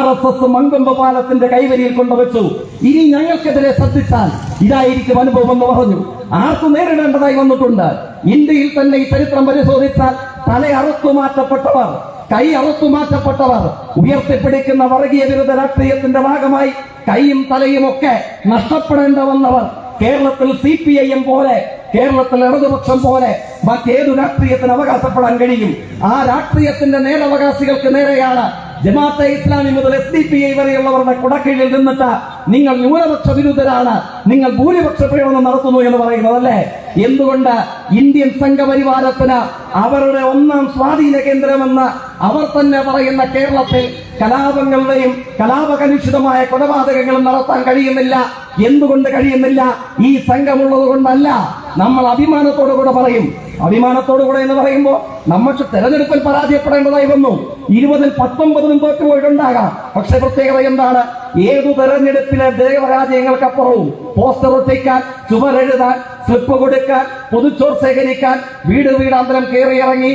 RSS മങ്കൊമ്പ് പാലത്തിന്റെ കൈവരിയിൽ കൊണ്ടുവച്ചു. ഇനി ഞങ്ങൾക്കെതിരെ ശ്രദ്ധിച്ചാൽ ഇതായിരിക്കും അനുഭവം എന്ന് പറഞ്ഞു. ആർക്കു നേരിടേണ്ടതായി വന്നിട്ടുണ്ട്? ഇന്ത്യയിൽ തന്നെ ഈ ചരിത്രം പരിശോധിച്ചാൽ തല അറുത്തുമാറ്റപ്പെട്ടവർ, കൈ അറുത്തുമാറ്റപ്പെട്ടവർ, ഉയർത്തിപ്പിടിക്കുന്ന വർഗീയ വിരുദ്ധ രാഷ്ട്രീയത്തിന്റെ ഭാഗമായി കൈയും തലയും ഒക്കെ നഷ്ടപ്പെടേണ്ട വന്നവർ കേരളത്തിൽ CPIM പോലെ, കേരളത്തിൽ ഇടതുപക്ഷം പോലെ മറ്റേതു രാഷ്ട്രീയത്തിന് അവകാശപ്പെടാൻ കഴിയും? ആ രാഷ്ട്രീയത്തിന്റെ നേരവകാശികൾക്ക് നേരെയാണ് ജമാഅത്തെ ഇസ്ലാമി മുതൽ SDPI വരെയുള്ളവരുടെ കുടക്കീഴിൽ നിന്നിട്ട് നിങ്ങൾ ന്യൂനപക്ഷ വിരുദ്ധരാണ്, നിങ്ങൾ ഭൂരിപക്ഷ പ്രയോഗം നടത്തുന്നു എന്ന് പറയുന്നതല്ലേ? എന്തുകൊണ്ട് ഇന്ത്യൻ സംഘപരിവാരത്തിന് അവരുടെ ഒന്നാം സ്വാധീന കേന്ദ്രമെന്ന് അവർ തന്നെ പറയുന്ന കേരളത്തിൽ കലാപങ്ങളുടെയും കലാപകലുഷിതമായ കൊലപാതകങ്ങളും നടത്താൻ കഴിയുന്നില്ല? എന്തുകൊണ്ട് കഴിയുന്നില്ല? ഈ സംഘമുള്ളത് കൊണ്ടല്ല. നമ്മൾ അഭിമാനത്തോടുകൂടെ പറയും. അഭിമാനത്തോടുകൂടെ എന്ന് പറയുമ്പോൾ നമുക്ക് തെരഞ്ഞെടുപ്പിൽ പരാജയപ്പെടേണ്ടതായി വന്നു. 20-ൽ 19 തോറ്റുപോയിട്ടുണ്ടാകാം. പക്ഷെ പ്രത്യേകത എന്താണ്? ഏതു തെരഞ്ഞെടുപ്പിലെ ദേവരാജ്യങ്ങൾക്കപ്പുറവും പോസ്റ്റർ ഒട്ടിക്കാൻ, ചുവരെഴുതാൻ, സ്ലിപ്പ് കൊടുക്കാൻ, പൊതുച്ചോർ ശേഖരിക്കാൻ, വീടാന്തരം കയറിയിറങ്ങി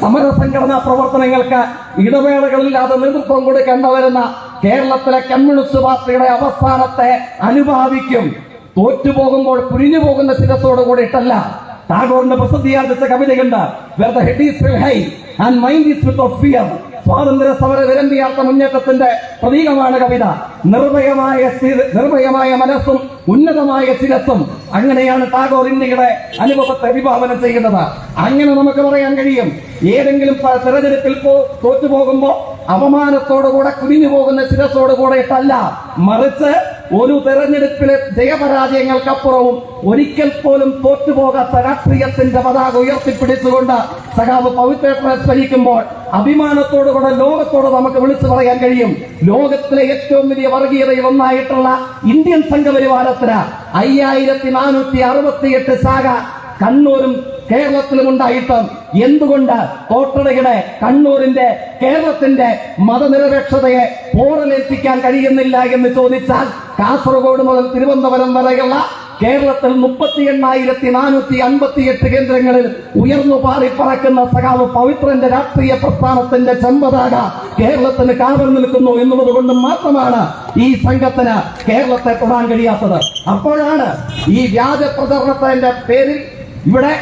സമര സംഘടനാ പ്രവർത്തനങ്ങൾക്ക് ഇടവേളകളില്ലാതെ നേതൃത്വം കൊടുക്കേണ്ട വരുന്ന കേരളത്തിലെ കമ്മ്യൂണിസ്റ്റ് പാർട്ടിയുടെ അവസാനത്തെ അനുഭാവിക്കും തോറ്റുപോകുമ്പോൾ പുരിഞ്ഞു പോകുന്ന ശിരസോട് കൂടിയിട്ടല്ല. ടാഗോറിന്റെ പ്രസിദ്ധിയാർജിച്ച കവിതയുണ്ട്, Where the head is high and mind is without fear. സ്വാതന്ത്ര്യ സമര വിരമ്പിയാർത്ത മുന്നേറ്റത്തിന്റെ പ്രതീകമാണ് കവിത. നിർഭയമായ മനസ്സും ഉന്നതമായ ശിരസ്സും, അങ്ങനെയാണ് ടാഗോർ ഇന്ത്യയുടെ അനുഭവത്തെ വിഭാവനം ചെയ്യുന്നത്. അങ്ങനെ നമുക്ക് പറയാൻ കഴിയും. ഏതെങ്കിലും തെരഞ്ഞെടുപ്പിൽ തോറ്റുപോകുമ്പോൾ അപമാനത്തോടുകൂടെ കുനിഞ്ഞു പോകുന്ന ശിരസോടുകൂടെ ഇട്ടല്ല, മറിച്ച് ഒരു തെരഞ്ഞെടുപ്പിലെ ജയപരാജയങ്ങൾക്കപ്പുറവും ഒരിക്കൽ പോലും തോറ്റുപോകാത്ത രാഷ്ട്രീയത്തിന്റെ പതാക ഉയർത്തിപ്പിടിച്ചുകൊണ്ട് സഖാവ് പവിത്രേട്ടനെ സ്മരിക്കുമ്പോൾ അഭിമാനത്തോടുകൂടെ ലോകത്തോട് നമുക്ക് വിളിച്ചു പറയാൻ കഴിയും, ലോകത്തിലെ ഏറ്റവും വലിയ വർഗീയതയിൽ ഒന്നായിട്ടുള്ള ഇന്ത്യൻ സംഘപരിവാരത്തിന് 5468 ശാഖ കണ്ണൂരും കേരളത്തിലും ഉണ്ടായിട്ട് എന്തുകൊണ്ട് തോട്ടടയുടെ കണ്ണൂരിന്റെ കേരളത്തിന്റെ മതനിരപേക്ഷതയെ പോറലേൽപ്പിക്കാൻ കഴിയുന്നില്ല എന്ന് ചോദിച്ചാൽ കാസർഗോഡ് മുതൽ തിരുവനന്തപുരം വരെയുള്ള കേരളത്തിൽ 38,458 കേന്ദ്രങ്ങളിൽ ഉയർന്നു പാറിപ്പറക്കുന്ന സഖാവ് പവിത്രന്റെ രാഷ്ട്രീയ പ്രസ്ഥാനത്തിന്റെ ചെമ്പതാക കേരളത്തിന് കാവൽ നിൽക്കുന്നു എന്നുള്ളത് കൊണ്ട് മാത്രമാണ് ഈ സംഘത്തിന് കേരളത്തെ തൊടാൻ കഴിയാത്തത്. അപ്പോഴാണ് ഈ വ്യാജ പ്രചരണത്തിന്റെ പേരിൽ ഇവിടെ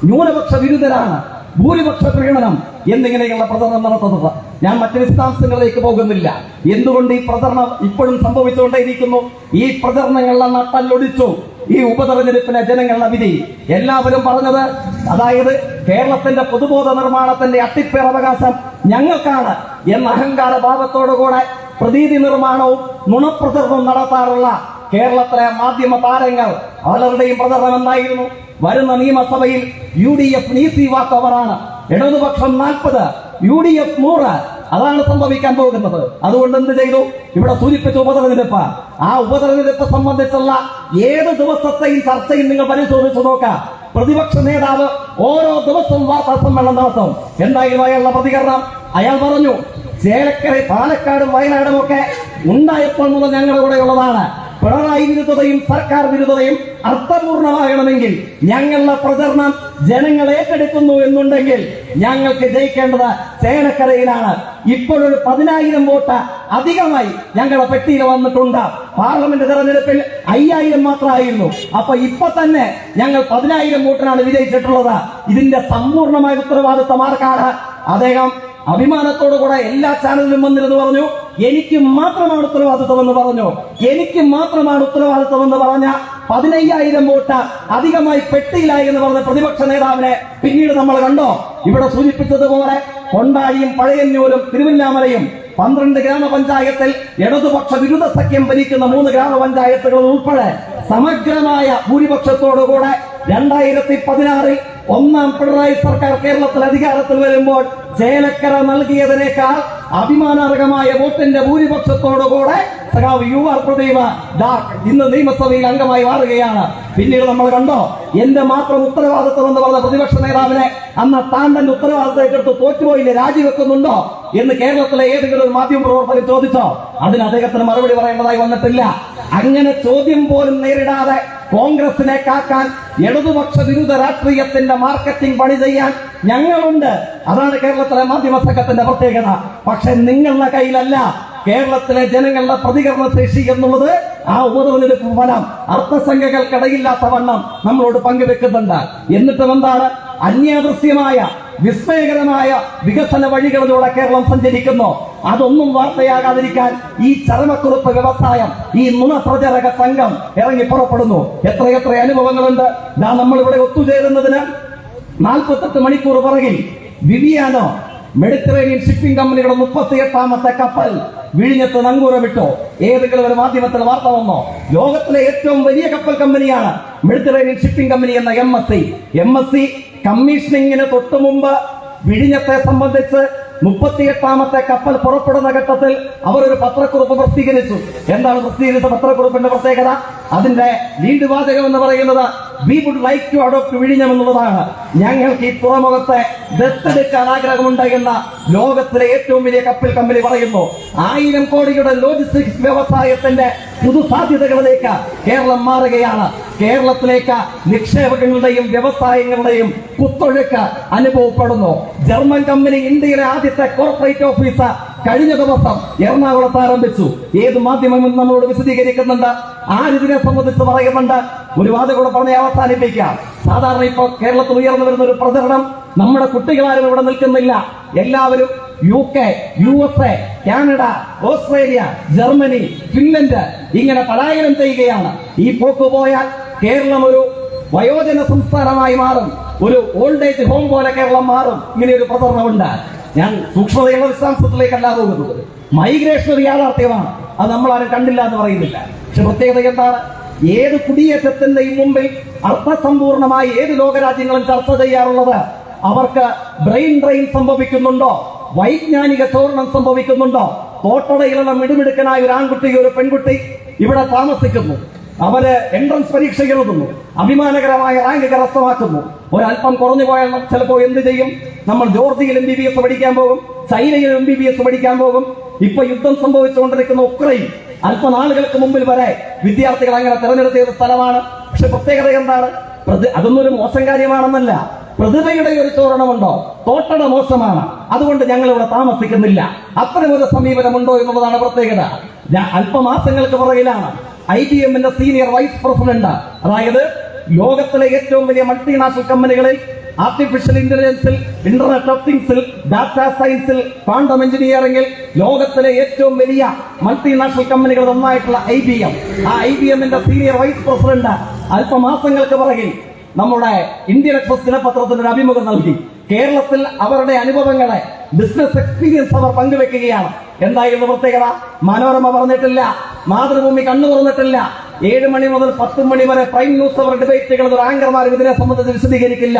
ന്യൂനപക്ഷ വിരുദ്ധരാണ്, ഭൂരിപക്ഷ പ്രീണനം എന്നിങ്ങനെയുള്ള പ്രചരണം നടത്തുന്നത്. ഞാൻ മറ്റ് വിശദാംശങ്ങളിലേക്ക് പോകുന്നില്ല. എന്തുകൊണ്ട് ഈ പ്രചരണം ഇപ്പോഴും സംഭവിച്ചുകൊണ്ടേയിരിക്കുന്നു? ഈ പ്രചരണങ്ങളുടെ നട്ടല്ലൊടിച്ചു ഈ ഉപതെരഞ്ഞെടുപ്പിലെ ജനങ്ങളുടെ വിധി. എല്ലാവരും പറഞ്ഞത്, അതായത് കേരളത്തിന്റെ പൊതുബോധ നിർമ്മാണത്തിന്റെ അട്ടിപ്പേറവകാശം ഞങ്ങൾക്കാണ് എന്ന അഹങ്കാര ഭാവത്തോടുകൂടെ പ്രതീതി നിർമ്മാണവും നുണപ്രചരണവും നടത്താറുള്ള കേരളത്തിലെ മാധ്യമ താരങ്ങൾ പലരുടെയും പ്രചരണം എന്തായിരുന്നു? വരുന്ന നിയമസഭയിൽ UDF ഈസി വാക്ക് ഓവറാണ്, ഇടതുപക്ഷം 40, UDF 100. അതാണ് സംഭവിക്കാൻ പോകുന്നത്. അതുകൊണ്ട് എന്ത് ചെയ്തു? ഇവിടെ സൂചിപ്പിച്ച ഉപതെരഞ്ഞെടുപ്പ്, ആ ഉപതെരഞ്ഞെടുപ്പ് സംബന്ധിച്ചുള്ള ഏത് ദിവസത്തെയും ചർച്ചയിൽ നിങ്ങൾ പരിശോധിച്ചു നോക്കാം. പ്രതിപക്ഷ നേതാവ് ഓരോ ദിവസവും വാർത്താ സമ്മേളനം നടത്തും. എന്തായിരുന്നു അയാളുടെ പ്രതികരണം? അയാൾ പറഞ്ഞു, ചേലക്കര, പാലക്കാടും വയനാടും ഒക്കെ ഉണ്ടായപ്പോൾ മുതൽ ഞങ്ങളുടെ കൂടെയുള്ളതാണ്. പിണറായി വിരുദ്ധതയും സർക്കാർ വിരുദ്ധതയും അർത്ഥപൂർണമാകണമെങ്കിൽ ഞങ്ങളുടെ പ്രചരണം ജനങ്ങൾ ഏറ്റെടുക്കുന്നു എന്നുണ്ടെങ്കിൽ ഞങ്ങൾക്ക് ജയിക്കേണ്ടത് ചേലക്കരയിലാണ്. ഇപ്പോഴൊരു 10,000 വോട്ട് അധികമായി ഞങ്ങളുടെ പെട്ടിയിൽ വന്നിട്ടുണ്ട്. പാർലമെന്റ് തെരഞ്ഞെടുപ്പിൽ 5,000 മാത്രമായിരുന്നു. അപ്പൊ ഇപ്പൊ തന്നെ ഞങ്ങൾ 10,000 വോട്ടിനാണ് വിജയിച്ചിട്ടുള്ളത്. ഇതിന്റെ സമ്പൂർണമായ ഉത്തരവാദിത്തം ആർക്കാണ്? അദ്ദേഹം അഭിമാനത്തോടുകൂടെ എല്ലാ ചാനലിലും വന്നിരുന്നു പറഞ്ഞു, എനിക്ക് മാത്രമാണ് ഉത്തരവാദിത്വം എന്ന് പറഞ്ഞു. എനിക്ക് മാത്രമാണ് ഉത്തരവാദിത്വം എന്ന് പറഞ്ഞ 15,000 വോട്ട് അധികമായി പെട്ടിയിലായി എന്ന് പറഞ്ഞ പ്രതിപക്ഷ നേതാവിനെ പിന്നീട് നമ്മൾ കണ്ടോ? ഇവിടെ സൂചിപ്പിച്ചതുപോലെ കൊണ്ടാഴിയും പഴയന്നൂരും തിരുവല്ലാമലയും 12 ഗ്രാമപഞ്ചായത്തിൽ ഇടതുപക്ഷ വിരുദ്ധ സഖ്യം ഭരിക്കുന്ന 3 ഗ്രാമപഞ്ചായത്തുകൾ ഉൾപ്പെടെ സമഗ്രമായ ഭൂരിപക്ഷത്തോടുകൂടെ 2016 ഒന്നാം പിണറായി സർക്കാർ കേരളത്തിൽ അധികാരത്തിൽ വരുമ്പോൾ ചേലക്കര നൽകിയതിനേക്കാൾ അഭിമാനാർഹമായ വോട്ടിന്റെ ഭൂരിപക്ഷത്തോടുകൂടെ സഖാവ് UR പ്രദീപ് ഇന്ന് നിയമസഭയിൽ അംഗമായി മാറുകയാണ്. പിന്നീട് നമ്മൾ കണ്ടോ, എന്റെ മാത്രം ഉത്തരവാദിത്വം എന്ന് പറഞ്ഞ പ്രതിപക്ഷ നേതാവിനെ അന്ന് താൻ തന്നെ ഉത്തരവാദിത്തം ഏറ്റെടുത്ത് തോറ്റുപോയില്ലേ, രാജിവെക്കുന്നുണ്ടോ എന്ന് കേരളത്തിലെ ഏതെങ്കിലും ഒരു മാധ്യമ പ്രവർത്തകർ ചോദിച്ചോ? അതിന് അദ്ദേഹത്തിന് മറുപടി പറയേണ്ടതായി വന്നിട്ടില്ല. അങ്ങനെ ചോദ്യം പോലും നേരിടാതെ കോൺഗ്രസിനെ കാക്കാൻ ഇടതുപക്ഷ വിരുദ്ധ രാഷ്ട്രീയത്തിന്റെ മാർക്കറ്റിംഗ് പണി ചെയ്യാൻ ഞങ്ങളുണ്ട്. അതാണ് കേരളത്തിലെ മാധ്യമ സംഘത്തിന്റെ പ്രത്യേകത. പക്ഷെ നിങ്ങളുടെ കയ്യിലല്ല. കേരളത്തിലെ ജനങ്ങളുടെ പ്രതികരണ ശേഷി എന്നുള്ളത് ആ ഉപതെരഞ്ഞെടുപ്പ് ഫലം അർത്ഥസംഖ്യകൾക്കിടയില്ലാത്ത വണ്ണം നമ്മളോട് പങ്കുവെക്കുന്നുണ്ട്. എന്നിട്ടും എന്താണ്? അന്യാദൃശ്യമായ വിസ്മയകരമായ വികസന വഴികളിലൂടെ കേരളം സഞ്ചരിക്കുന്നു. അതൊന്നും വാർത്തയാകാതിരിക്കാൻ ഈ ചരമക്കുറിപ്പ് വ്യവസായം, ഈ നുണപ്രചാരക സംഘം ഇറങ്ങി പുറപ്പെടുന്നു. എത്രയെത്ര അനുഭവങ്ങളുണ്ട്. നമ്മളിവിടെ ഒത്തുചേരുന്നതിന് 48 മണിക്കൂർ പിറകിൽ വിവിയാനോ മെഡിറ്ററേനിയൻ ഷിപ്പിംഗ് കമ്പനിയുടെ 38ാമത്തെ കപ്പൽ വിഴിഞ്ഞത്ത് നങ്കൂരമിട്ടോ? ഏതെങ്കിലും ഒരു മാധ്യമത്തിൽ വാർത്ത വന്നോ? ലോകത്തിലെ ഏറ്റവും വലിയ കപ്പൽ കമ്പനിയാണ് മെഡിറ്ററേനിയൻ ഷിപ്പിംഗ് കമ്പനി എന്ന MSC കമ്മീഷനിങ്ങിന് തൊട്ടു മുമ്പ് വിഴിഞ്ഞത്തെ സംബന്ധിച്ച് 38ാമത്തെ കപ്പൽ പുറപ്പെടുന്ന ഘട്ടത്തിൽ അവർ ഒരു പത്രക്കുറിപ്പ് പ്രസിദ്ധീകരിച്ചു. എന്താണ് പ്രസിദ്ധീകരിച്ച പത്രക്കുറിപ്പിന്റെ പ്രത്യേകത? അതിന്റെ ലീഡ് വാചകം എന്ന് പറയുന്നത് we would like to adopt വിഴിഞ്ഞം എന്നുള്ളതാണ്. ഞങ്ങൾക്ക് ഈ തുറമുഖത്തെ ദത്തെടുക്കാൻ ആഗ്രഹമുണ്ട് എന്ന ലോകത്തിലെ ഏറ്റവും വലിയ കപ്പൽ കമ്പനി പറയുന്നു. 1000 കോടിയുടെ ലോജിസ്റ്റിക്സ് വ്യവസായത്തിന്റെ പുതുസാധ്യതകളിലേക്ക് കേരളം മാറുകയാണ്. കേരളത്തിലേക്ക് നിക്ഷേപങ്ങളുടെയും വ്യവസായങ്ങളുടെയും കുത്തൊഴുക്ക് അനുഭവപ്പെടുന്നു. ജർമ്മൻ കമ്പനി ഇന്ത്യയിലെ ആദ്യത്തെ കോർപ്പറേറ്റ് ഓഫീസ് കഴിഞ്ഞ ദിവസം എറണാകുളത്ത് ആരംഭിച്ചു. ഏത് മാധ്യമം നമ്മളോട് വിശദീകരിക്കുന്നുണ്ട്? ആരിതിനെ സംബന്ധിച്ച് പറയുന്നുണ്ട്? ഒരു വാദം കൂടെ പറഞ്ഞ് അവസാനിപ്പിക്കാം. സാധാരണ ഇപ്പോൾ കേരളത്തിൽ ഉയർന്നു വരുന്ന ഒരു പ്രചരണം, നമ്മുടെ കുട്ടികളാരും ഇവിടെ നിൽക്കുന്നില്ല, എല്ലാവരും UK, USA, Canada, Australia, Germany, Finland ഇങ്ങനെ പലായനം ചെയ്യുകയാണ്. ഈ പോക്ക് പോയാൽ കേരളം ഒരു വയോജന സംസ്ഥാനമായി മാറും, ഒരു ഓൾഡ് ഏജ് ഹോം പോലെ കേരളം മാറും. ഇങ്ങനെ ഒരു പ്രചരണമുണ്ട്. ഞാൻ സൂക്ഷ്മതയുള്ള വിശദാംശത്തിലേക്കല്ല പോകുന്നത്. മൈഗ്രേഷൻ ഒരു യാഥാർത്ഥ്യമാണ്, അത് നമ്മളാരും കണ്ടില്ല എന്ന് പറയുന്നില്ല. പക്ഷെ പ്രത്യേകത എന്താണ്? ഏത് കുടിയേറ്റത്തിന്റെയും മുമ്പിൽ അർത്ഥസമ്പൂർണമായി ഏത് ലോകരാജ്യങ്ങളും ചർച്ച ചെയ്യാറുള്ളത് അവർക്ക് ബ്രെയിൻ ഡ്രെയിൻ സംഭവിക്കുന്നുണ്ടോ, വൈജ്ഞാനിക ചോർണം സംഭവിക്കുന്നുണ്ടോ? തോട്ടടയിലുള്ള മിടുമിടുക്കനായ ഒരു ആൺകുട്ടി, ഒരു പെൺകുട്ടി ഇവിടെ താമസിക്കുന്നു, അവര് എൻട്രൻസ് പരീക്ഷ എഴുതുന്നു, അഭിമാനകരമായ റാങ്ക് കരസ്ഥമാക്കുന്നു. ഒരല്പം കുറഞ്ഞു പോയാൽ ചിലപ്പോൾ എന്ത് ചെയ്യും? നമ്മൾ ജോർജിയയിൽ MBBS പഠിക്കാൻ പോകും, ചൈനയിൽ MBBS പഠിക്കാൻ പോകും. ഇപ്പൊ യുദ്ധം സംഭവിച്ചുകൊണ്ടിരിക്കുന്ന ഉക്രൈൻ അല്പനാളുകൾക്ക് മുമ്പിൽ വരെ വിദ്യാർത്ഥികൾ അങ്ങനെ തെരഞ്ഞെടുത്ത ഒരു സ്ഥലമാണ്. പക്ഷെ പ്രത്യേകത എന്താണ്? അതൊന്നും ഒരു മോശം കാര്യമാണെന്നല്ല. പ്രതിഭയുടെ ഒരു ചോരണമുണ്ടോ? തോട്ടട മോശമാണ്, അതുകൊണ്ട് ഞങ്ങൾ ഇവിടെ താമസിക്കുന്നില്ല, അത്തരമൊരു സമീപനമുണ്ടോ എന്നുള്ളതാണ് പ്രത്യേകത. അല്പമാസങ്ങൾക്ക് പുറകിലാണ് IBM-ന്റെ സീനിയർ വൈസ് പ്രസിഡന്റ്, അതായത് ലോകത്തിലെ ഏറ്റവും വലിയ മൾട്ടിനാഷണൽ കമ്പനികളിൽ ആർട്ടിഫിഷ്യൽ ഇന്റലിജൻസിൽ, ഇന്റർനെറ്റ് ഓഫ് തിങ്സിൽ, ഡാറ്റാ സയൻസിൽ, ക്വാണ്ടം എഞ്ചിനീയറിംഗിൽ ലോകത്തിലെ ഏറ്റവും വലിയ മൾട്ടിനാഷണൽ കമ്പനികളിൽ ഒന്നായിട്ടുള്ള IBM, ആ IBM-ന്റെ സീനിയർ വൈസ് പ്രസിഡന്റ് അല്പമാസങ്ങൾക്ക് പുറകിൽ നമ്മുടെ ഇന്ത്യൻ എക്സ്പ്രസ് ദിനപത്രത്തിന് ഒരു അഭിമുഖം നൽകി. കേരളത്തിൽ അവരുടെ അനുഭവങ്ങളെ, ബിസിനസ് എക്സ്പീരിയൻസ് അവർ പങ്കുവെക്കുകയാണ്. എന്തായിരുന്നു പ്രത്യേകത? മനോരമ പറഞ്ഞിട്ടില്ല, മാതൃഭൂമി കണ്ണു തുറന്നിട്ടില്ല, 7 മണി മുതൽ 10 മണി വരെ പ്രൈം ന്യൂസ് അവർ ഡിബേറ്റുകൾ ആങ്കർമാരും ഇതിനെ സംബന്ധിച്ച് വിശദീകരിക്കില്ല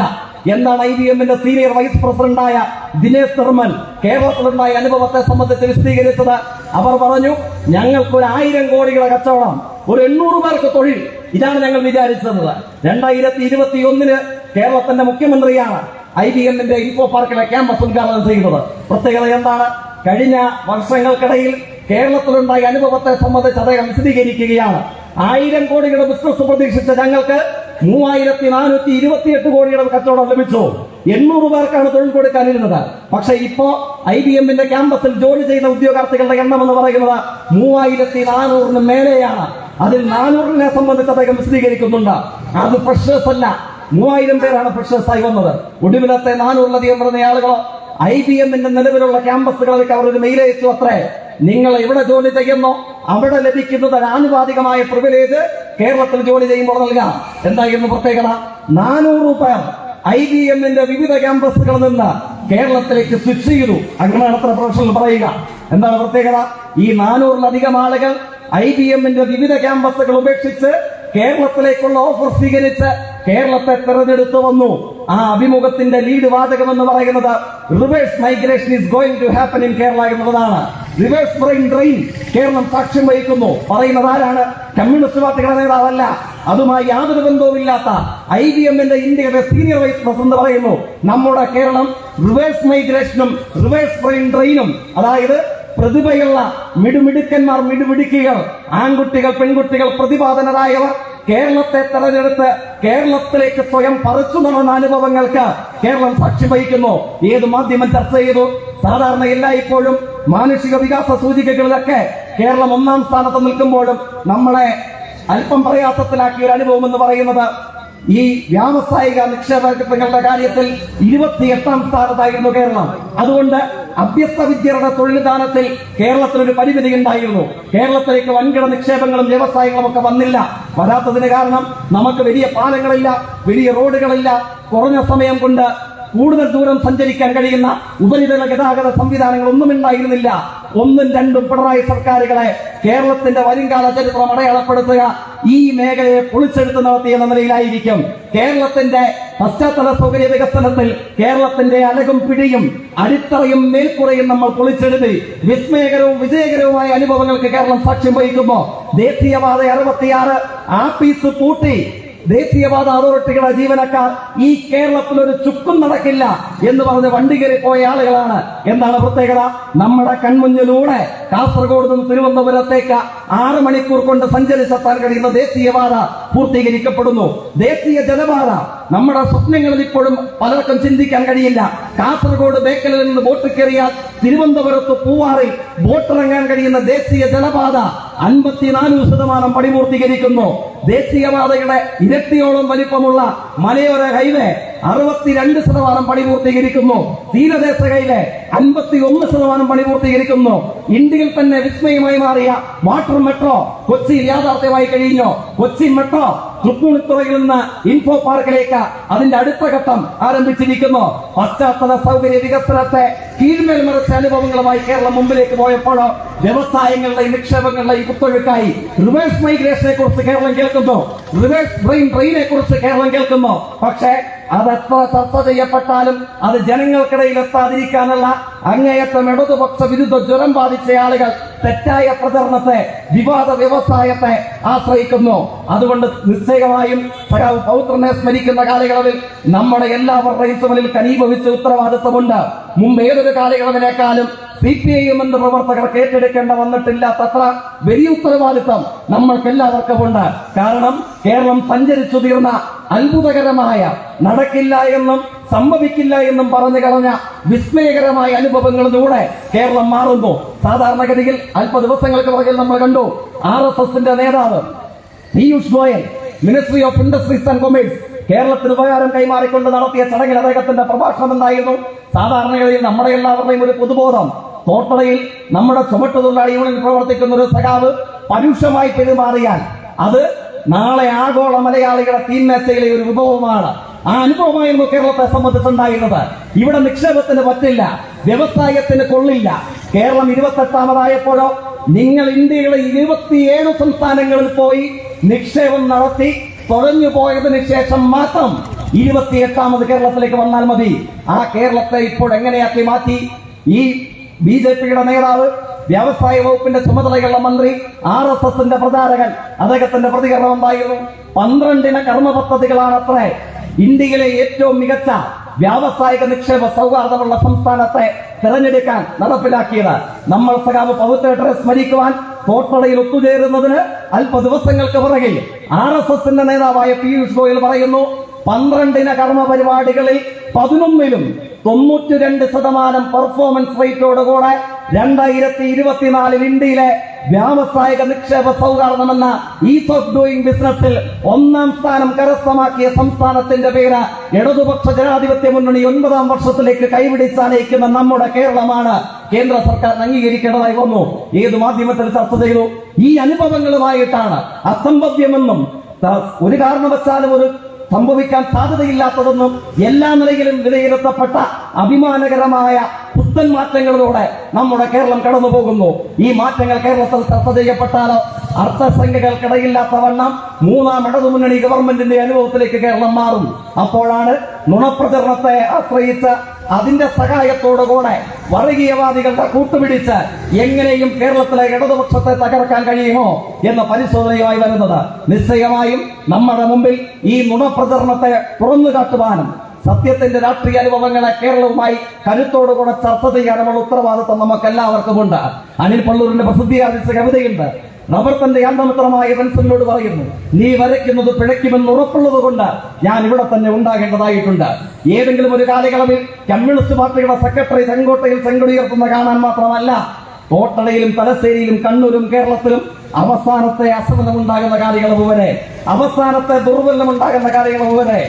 എന്നാണ് IBMന്റെ സീനിയർ വൈസ് പ്രസിഡന്റായ ദിനേശ് നിർമ്മൽ കേരളത്തിലുണ്ടായ അനുഭവത്തെ സംബന്ധിച്ച് വിശദീകരിച്ചത്. അവർ പറഞ്ഞു, ഞങ്ങൾക്ക് 1000 കോടിയുടെ കച്ചവടം, ഒരു 800 പേർക്ക് തൊഴിൽ, ഇതാണ് ഞങ്ങൾ വിചാരിച്ചത്. 2021 കേരളത്തിന്റെ മുഖ്യമന്ത്രിയാണ് IBMന്റെ ഇൻഫോ പാർക്കിലെ ക്യാമ്പസ് ഉദ്ഘാടനം ചെയ്യുന്നത്. പ്രത്യേകത എന്താണ്? കഴിഞ്ഞ വർഷങ്ങൾക്കിടയിൽ കേരളത്തിലുണ്ടായ അനുഭവത്തെ സംബന്ധിച്ച് അദ്ദേഹം വിശദീകരിക്കുകയാണ്. 1000 കോടിയുടെ ബിസിനസ് പ്രതീക്ഷിച്ച ഞങ്ങൾക്ക് 3428 കോടിയുടെ കച്ചവടം ലഭിച്ചു. 800 പേർക്കാണ് തൊഴിൽ കൊടുക്കാനിരുന്നത്. പക്ഷെ ഇപ്പോ IBMന്റെ ക്യാമ്പസിൽ ജോലി ചെയ്യുന്ന ഉദ്യോഗാർത്ഥികളുടെ എണ്ണം എന്ന് പറയുന്നത് 3400 മേലെയാണ്. അതിൽ 400നെ സംബന്ധിച്ച് അദ്ദേഹം വിശദീകരിക്കുന്നുണ്ട്. അത് ഫ്രഷേഴ്സ് അല്ല, 3000 പേരാണ് ഫ്രഷേഴ്സായി വന്നത്. ഒടുവിലത്തെ 400ലധികം വരുന്ന ആളുകളോ IBMന്റെ നിലവിലുള്ള ക്യാമ്പസുകളിലേക്ക് അവർ ഒരു മെയിൽ അയച്ചു അത്രേ, നിങ്ങൾ എവിടെ ജോലി ചെയ്യുന്നോ അവിടെ ലഭിക്കുന്നത് ആനുപാതികമായ പ്രിവിലേജ് കേരളത്തിൽ ജോലി ചെയ്യുമ്പോൾ നൽകാം. എന്തായിരുന്നു പ്രത്യേകത? 400 പേർ IBMന്റെ വിവിധ ക്യാമ്പസുകളിൽ നിന്ന് കേരളത്തിലേക്ക് സ്വിച്ച് ചെയ്തു. അങ്ങനെയാണ് അത്ര പ്രൊഫഷണൽ പറയുക. എന്താണ് പ്രത്യേകത? ഈ 400ലധികം ആളുകൾ IBMന്റെ വിവിധ ക്യാമ്പസുകൾ ഉപേക്ഷിച്ച് കേരളത്തിലേക്കുള്ള ഓഫർ സ്വീകരിച്ച് കേരളത്തെ തെരഞ്ഞെടുത്തു വന്നു. ആ അഭിമുഖത്തിന്റെ ലീഡ് വാചകം എന്ന് പറയുന്നത് reverse migration is going to happen in Kerala എന്നുള്ളതാണ്. റിവേഴ്സ് ബ്രെയിൻ ഡ്രെയിൻ കേരളം സാക്ഷ്യം വഹിക്കുന്നു. പറയുന്നത് ആരാണ്? കമ്മ്യൂണിസ്റ്റ് പാർട്ടികളുടെ നേതാവല്ല, അതുമായി യാതൊരു ബന്ധവുമില്ലാത്ത IBMന്റെ ഇന്ത്യയുടെ സീനിയർ വൈസ് പ്രസിഡന്റ് പറയുന്നു, നമ്മുടെ കേരളം റിവേഴ്സ് മൈഗ്രേഷനും റിവേഴ്സ് ബ്രെയിൻ ഡ്രെയിനും, അതായത് പ്രതിഭയുള്ള മിടുമിടുക്കന്മാർ, മിടുമിടുക്കികൾ, ആൺകുട്ടികൾ, പെൺകുട്ടികൾ, പ്രതിപാദനരായവർ കേരളത്തെ തെരഞ്ഞെടുത്ത് കേരളത്തിലേക്ക് സ്വയം പറിച്ചു നടന്ന അനുഭവങ്ങൾക്ക് കേരളം സാക്ഷ്യം വഹിക്കുന്നു. ഏത് മാധ്യമം ചർച്ച ചെയ്തു? സാധാരണ എല്ലായ്പ്പോഴും മാനുഷിക വികാസ സൂചികകളിലൊക്കെ കേരളം 1ാം സ്ഥാനത്ത് നിൽക്കുമ്പോഴും നമ്മളെ അല്പം പ്രയാസത്തിലാക്കിയ ഒരു അനുഭവം എന്ന് പറയുന്നത് ഈ വ്യാവസായിക നിക്ഷേപങ്ങളുടെ കാര്യത്തിൽ 28ാം സ്ഥാനത്തായിരുന്നു കേരളം. അതുകൊണ്ട് അഭ്യസ്ത വിദ്യരുടെ തൊഴിൽദാനത്തിൽ കേരളത്തിനൊരു പരിമിതി ഉണ്ടായിരുന്നു. കേരളത്തിലേക്ക് വൻകിട നിക്ഷേപങ്ങളും വ്യവസായങ്ങളും ഒക്കെ വന്നില്ല. വരാത്തതിന് കാരണം നമുക്ക് വലിയ പാലങ്ങളില്ല, വലിയ റോഡുകളില്ല, കുറഞ്ഞ സമയം കൊണ്ട് കൂടുതൽ ദൂരം സഞ്ചരിക്കാൻ കഴിയുന്ന ഉപരിതല ഗതാഗത സംവിധാനങ്ങളൊന്നും ഉണ്ടായിരുന്നില്ല. 1ഉം 2ഉം പിണറായി സർക്കാരുകളെ കേരളത്തിന്റെ വരുംകാല ചരിത്രം അടയാളപ്പെടുത്തുക ഈ മേഖലയെ പൊളിച്ചെടുത്ത് നടത്തിയെന്ന നിലയിലായിരിക്കും. കേരളത്തിന്റെ പശ്ചാത്തല സൗകര്യ വികസനത്തിൽ കേരളത്തിന്റെ അലകും പിടിയും അടിത്തറയും മേൽക്കുറയും നമ്മൾ പൊളിച്ചെടുത്ത് വിസ്മയകരവും വിജയകരവുമായ അനുഭവങ്ങൾക്ക് കേരളം സാക്ഷ്യം വഹിക്കുമ്പോ ദേശീയപാത 66 ആപ്പീസ് പൂട്ടി ദേശീയപാത അതോറിറ്റികളുടെ ജീവനക്കാർ ഈ കേരളത്തിൽ ഒരു ചുക്കും നടക്കില്ല എന്ന് പറഞ്ഞ് വണ്ടി കയറി പോയ ആളുകളാണ്. എന്താണ് പ്രത്യേകത? നമ്മുടെ കൺമുന്നിലൂടെ കാസർഗോഡ് നിന്ന് തിരുവനന്തപുരത്തേക്ക് 6 മണിക്കൂർ കൊണ്ട് സഞ്ചരിച്ചെത്താൻ കഴിയുന്ന ദേശീയപാത പൂർത്തീകരിക്കപ്പെടുന്നു. ദേശീയ ജലപാത നമ്മുടെ സ്വപ്നങ്ങളിൽ ഇപ്പോഴും പലർക്കും ചിന്തിക്കാൻ കഴിയില്ല. കാസർഗോഡ് ബേക്കലിൽ നിന്ന് ബോട്ട് കയറിയാൽ തിരുവനന്തപുരത്ത് പൂവാറിൽ ബോട്ടിറങ്ങാൻ കഴിയുന്ന ദേശീയ ജലപാത 54% പണി പൂർത്തീകരിക്കുന്നു. ദേശീയപാതയുടെ ഇരട്ടിയോളം വലിപ്പമുള്ള മലയോര ഹൈവേ 62% പണി പൂർത്തീകരിക്കുന്നു. തീരദേശ ഹൈവേ 51% പണി പൂർത്തീകരിക്കുന്നു. ഇന്ത്യയിൽ തന്നെ വിസ്മയമായി മാറിയ വാട്ടർ മെട്രോ കൊച്ചിയിൽ യാഥാർത്ഥ്യമായി കഴിഞ്ഞു. കൊച്ചി മെട്രോ തൃപ്പൂണിത്തുറയിൽ നിന്ന് ഇൻഫോ പാർക്കിലേക്ക് അതിന്റെ അടുത്ത ഘട്ടം ആരംഭിച്ചിരിക്കുന്നു. പശ്ചാത്തല സൗകര്യ വികസനത്തെ കീഴ്മേൽ മറിച്ച അനുഭവങ്ങളുമായി കേരളം മുമ്പിലേക്ക് പോയപ്പോഴോ വ്യവസായങ്ങളുടെ നിക്ഷേപങ്ങളുടെ കുത്തൊഴുക്കായി റിവേഴ്സ് മൈഗ്രേഷനെ കുറിച്ച് കേരളം കേൾക്കുന്നു, റിവേഴ്സ് ബ്രെയിൻ ഡ്രെയിനെ കുറിച്ച് കേരളം കേൾക്കുന്നു. പക്ഷേ അതെത്ര ചർച്ച ചെയ്യപ്പെട്ടാലും അത് ജനങ്ങൾക്കിടയിൽ എത്താതിരിക്കാനുള്ള അങ്ങേയറ്റം ഇടതുപക്ഷ വിരുദ്ധ ജ്വരം ബാധിച്ച ആളുകൾ തെറ്റായ പ്രചരണത്തെ, വിവാദ വ്യവസായത്തെ ആശ്രയിക്കുന്നു. അതുകൊണ്ട് നിശ്ചയമായും പൗത്രനെ സ്മരിക്കുന്ന കാലയളവിൽ നമ്മുടെ എല്ലാവരുടെയും ചുമലിൽ കനീഭവിച്ച ഉത്തരവാദിത്വമുണ്ട്. മുമ്പ് ഏതൊരു കാലയളവിനേക്കാളും CPIM എന്ന പ്രവർത്തകർ ഏറ്റെടുക്കേണ്ട വന്നിട്ടില്ലാത്തത്ര വലിയ ഉത്തരവാദിത്വം നമ്മൾക്ക് എല്ലാവർക്കും ഉണ്ട്. കാരണം കേരളം സഞ്ചരിച്ചു തീർന്ന അത്ഭുതകരമായ, നടക്കില്ല എന്നും സംഭവിക്കില്ല എന്നും പറഞ്ഞു കളഞ്ഞ വിസ്മയകരമായ അനുഭവങ്ങളിലൂടെ കേരളം മാറുന്നു. സാധാരണഗതിയിൽ അല്പ ദിവസങ്ങൾക്ക് പുറകിൽ നമ്മൾ കണ്ടു RSSന്റെ നേതാവ് Piyush Goyal ministry of industries and commerce കേരളത്തിന് ഉപകാരം കൈമാറിക്കൊണ്ട് നടത്തിയ ചടങ്ങിൽ അദ്ദേഹത്തിന്റെ പ്രഭാഷണം എന്തായിരുന്നു? സാധാരണഗതിയിൽ നമ്മുടെ എല്ലാവരുടെയും ഒരു പൊതുബോധം, തോട്ടടയിൽ നമ്മുടെ ചുമട്ടുതൊഴിലാളി യൂണിയൻ പ്രവർത്തിക്കുന്ന ഒരു സഖാവ് പരുഷമായി പെരുമാറിയാൽ അത് നാളെ ആഗോള മലയാളികളുടെ തീന്മേശയിലെ ഒരു വിഭവമാണ്. ആ അനുഭവമായിരുന്നു കേരളത്തെ സംബന്ധിച്ചുണ്ടായിരുന്നത്. ഇവിടെ നിക്ഷേപത്തിന് പറ്റില്ല, വ്യവസായത്തിന് കൊള്ളില്ല. കേരളം 28ാമതായപ്പോഴോ നിങ്ങൾ ഇന്ത്യയിലെ 27 സംസ്ഥാനങ്ങളിൽ പോയി നിക്ഷേപം നടത്തി തുഴഞ്ഞു പോയതിനു ശേഷം മാത്രം 28ാമത് കേരളത്തിലേക്ക് വന്നാൽ മതി. ആ കേരളത്തെ ഇപ്പോൾ എങ്ങനെയാക്കി മാറ്റി? ഈ ബിജെപിയുടെ നേതാവ്, വ്യവസായ വകുപ്പിന്റെ ചുമതലയുള്ള മന്ത്രി, RSSന്റെ പ്രചാരകൻ, അദ്ദേഹത്തിന്റെ പ്രതികരണം എന്തായിരുന്നു? 12 കർമ്മ പദ്ധതികളാണ് അത്രേ ഇന്ത്യയിലെ ഏറ്റവും മികച്ച വ്യാവസായിക നിക്ഷേപ സൗഹാർദ്ദമുള്ള സംസ്ഥാനത്തെ തെരഞ്ഞെടുക്കാൻ നടപ്പിലാക്കിയത്. നമ്മൾ സഖാവ് പവിത്രേട്ടനെ സ്മരിക്കുവാൻ തോട്ടടയിൽ ഒത്തുചേരുന്നതിന് അല്പ ദിവസങ്ങൾക്ക് പുറകെ RSSന്റെ നേതാവായ പീയൂഷ് ഗോയൽ പറയുന്നു, 12 കർമ്മ പരിപാടികളിൽ 11ലും 92% പെർഫോമൻസ് റേറ്റോടുകൂടെ 2024 ഇന്ത്യയിലെ വ്യാവസായിക നിക്ഷേപ സൗഹാർദ്ദമെന്ന ഈസ് ഓഫ് ഡൂയിങ് ബിസിനസ്സിൽ 1ാം സ്ഥാനം കരസ്ഥമാക്കിയ സംസ്ഥാനത്തിന്റെ പേര് ഇടതുപക്ഷ ജനാധിപത്യ മുന്നണി 9ാം വർഷത്തിലേക്ക് കൈപിടിച്ചാനയിക്കുന്ന നമ്മുടെ കേരളമാണ്. കേന്ദ്ര സർക്കാർ അംഗീകരിക്കേണ്ടതായി വന്നു. ഏത് മാധ്യമത്തിൽ ചർച്ച ചെയ്തു? ഈ അനുഭവങ്ങളുമായിട്ടാണ് അസംഭവ്യമെന്നും ഒരു കാരണവശാലും ഒരു സംഭവിക്കാൻ സാധ്യതയില്ലാത്തതെന്നും എല്ലാ നിലയിലും വിലയിരുത്തപ്പെട്ട അഭിമാനകരമായ പുത്തൻ മാറ്റങ്ങളിലൂടെ നമ്മുടെ കേരളം കടന്നു പോകുന്നു. ഈ മാറ്റങ്ങൾ കേരളത്തിൽ ചർച്ച ചെയ്യപ്പെട്ടാലോ അർത്ഥസംഖ്യകൾക്കിടയില്ലാത്ത വണ്ണം 3ാം ഇടതുമുന്നണി ഗവൺമെന്റിന്റെ അനുഭവത്തിലേക്ക് കേരളം മാറും. അപ്പോഴാണ് നുണപ്രചരണത്തെ ആശ്രയിച്ച് അതിന്റെ സഹായത്തോടുകൂടെ വർഗീയവാദികളുടെ കൂട്ടുപിടിച്ച് എങ്ങനെയും കേരളത്തിലെ ഇടതുപക്ഷത്തെ തകർക്കാൻ കഴിയുമോ എന്ന പരിശോധനയുമായി വരുന്നത്. നിശ്ചയമായും നമ്മുടെ മുമ്പിൽ ഈ നുണപ്രചരണത്തെ തുറന്നു കാട്ടുവാനും സത്യത്തിന്റെ രാഷ്ട്രീയ അനുഭവങ്ങളെ കേരളവുമായി കരുത്തോടുകൂടെ ചർച്ച ചെയ്യാനുള്ള ഉത്തരവാദിത്വം നമുക്ക് എല്ലാവർക്കുമുണ്ട്. അനിൽ പള്ളൂരിന്റെ പ്രസിദ്ധീകരിച്ച കവിതയുണ്ട്. റബ്ബർ തന്റെ യാന്ത്രമിത്രമായ പെൻസിലിനോട് പറയുന്നു, നീ വരയ്ക്കുന്നത് പിഴയ്ക്കുമെന്ന് ഉറപ്പുള്ളത് കൊണ്ട് ഞാൻ ഇവിടെ തന്നെ ഉണ്ടാകേണ്ടതായിട്ടുണ്ട്. ഏതെങ്കിലും ഒരു കാലയളവിൽ കമ്മ്യൂണിസ്റ്റ് പാർട്ടിയുടെ സെക്രട്ടറി ചെങ്കോട്ടയിൽ ചെങ്കൊടിയുയർത്തുന്ന കാണാൻ മാത്രമല്ല, തോട്ടടയിലും തലശ്ശേരിയിലും കണ്ണൂരും കേരളത്തിലും അവസാനത്തെ അസമനമുണ്ടാകുന്ന കാലയളവ് വരെ, അവസാനത്തെ ദുർബലമുണ്ടാകുന്ന കാലയളവ് വരെ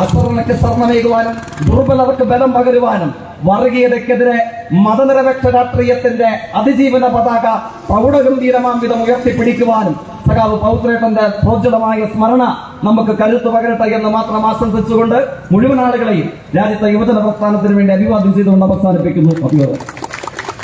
അസർണയ്ക്ക് സ്വർണ്ണമേകുവാനും ദുർബലർക്ക് ബലം പകരുവാനും വർഗീയതയ്ക്കെതിരെ മതനിരപേക്ഷ രാഷ്ട്രീയത്തിന്റെ അതിജീവന പതാക പ്രൗഢഗംഭീരമാം വിധം ഉയർത്തിപ്പിടിക്കുവാനും സഖാവ് പൗത്രേട്ടന്റെ പ്രോജ്വലമായ സ്മരണ നമുക്ക് കരുത്ത് പകരട്ടെ എന്ന് മാത്രം ആശംസിച്ചുകൊണ്ട് മുഴുവൻ ആളുകളെയും രാജ്യത്തെ യുവജന പ്രസ്ഥാനത്തിന് വേണ്ടി അഭിവാദ്യം ചെയ്തുകൊണ്ട് അവസാനിപ്പിക്കുന്നു. അഭിവാദം.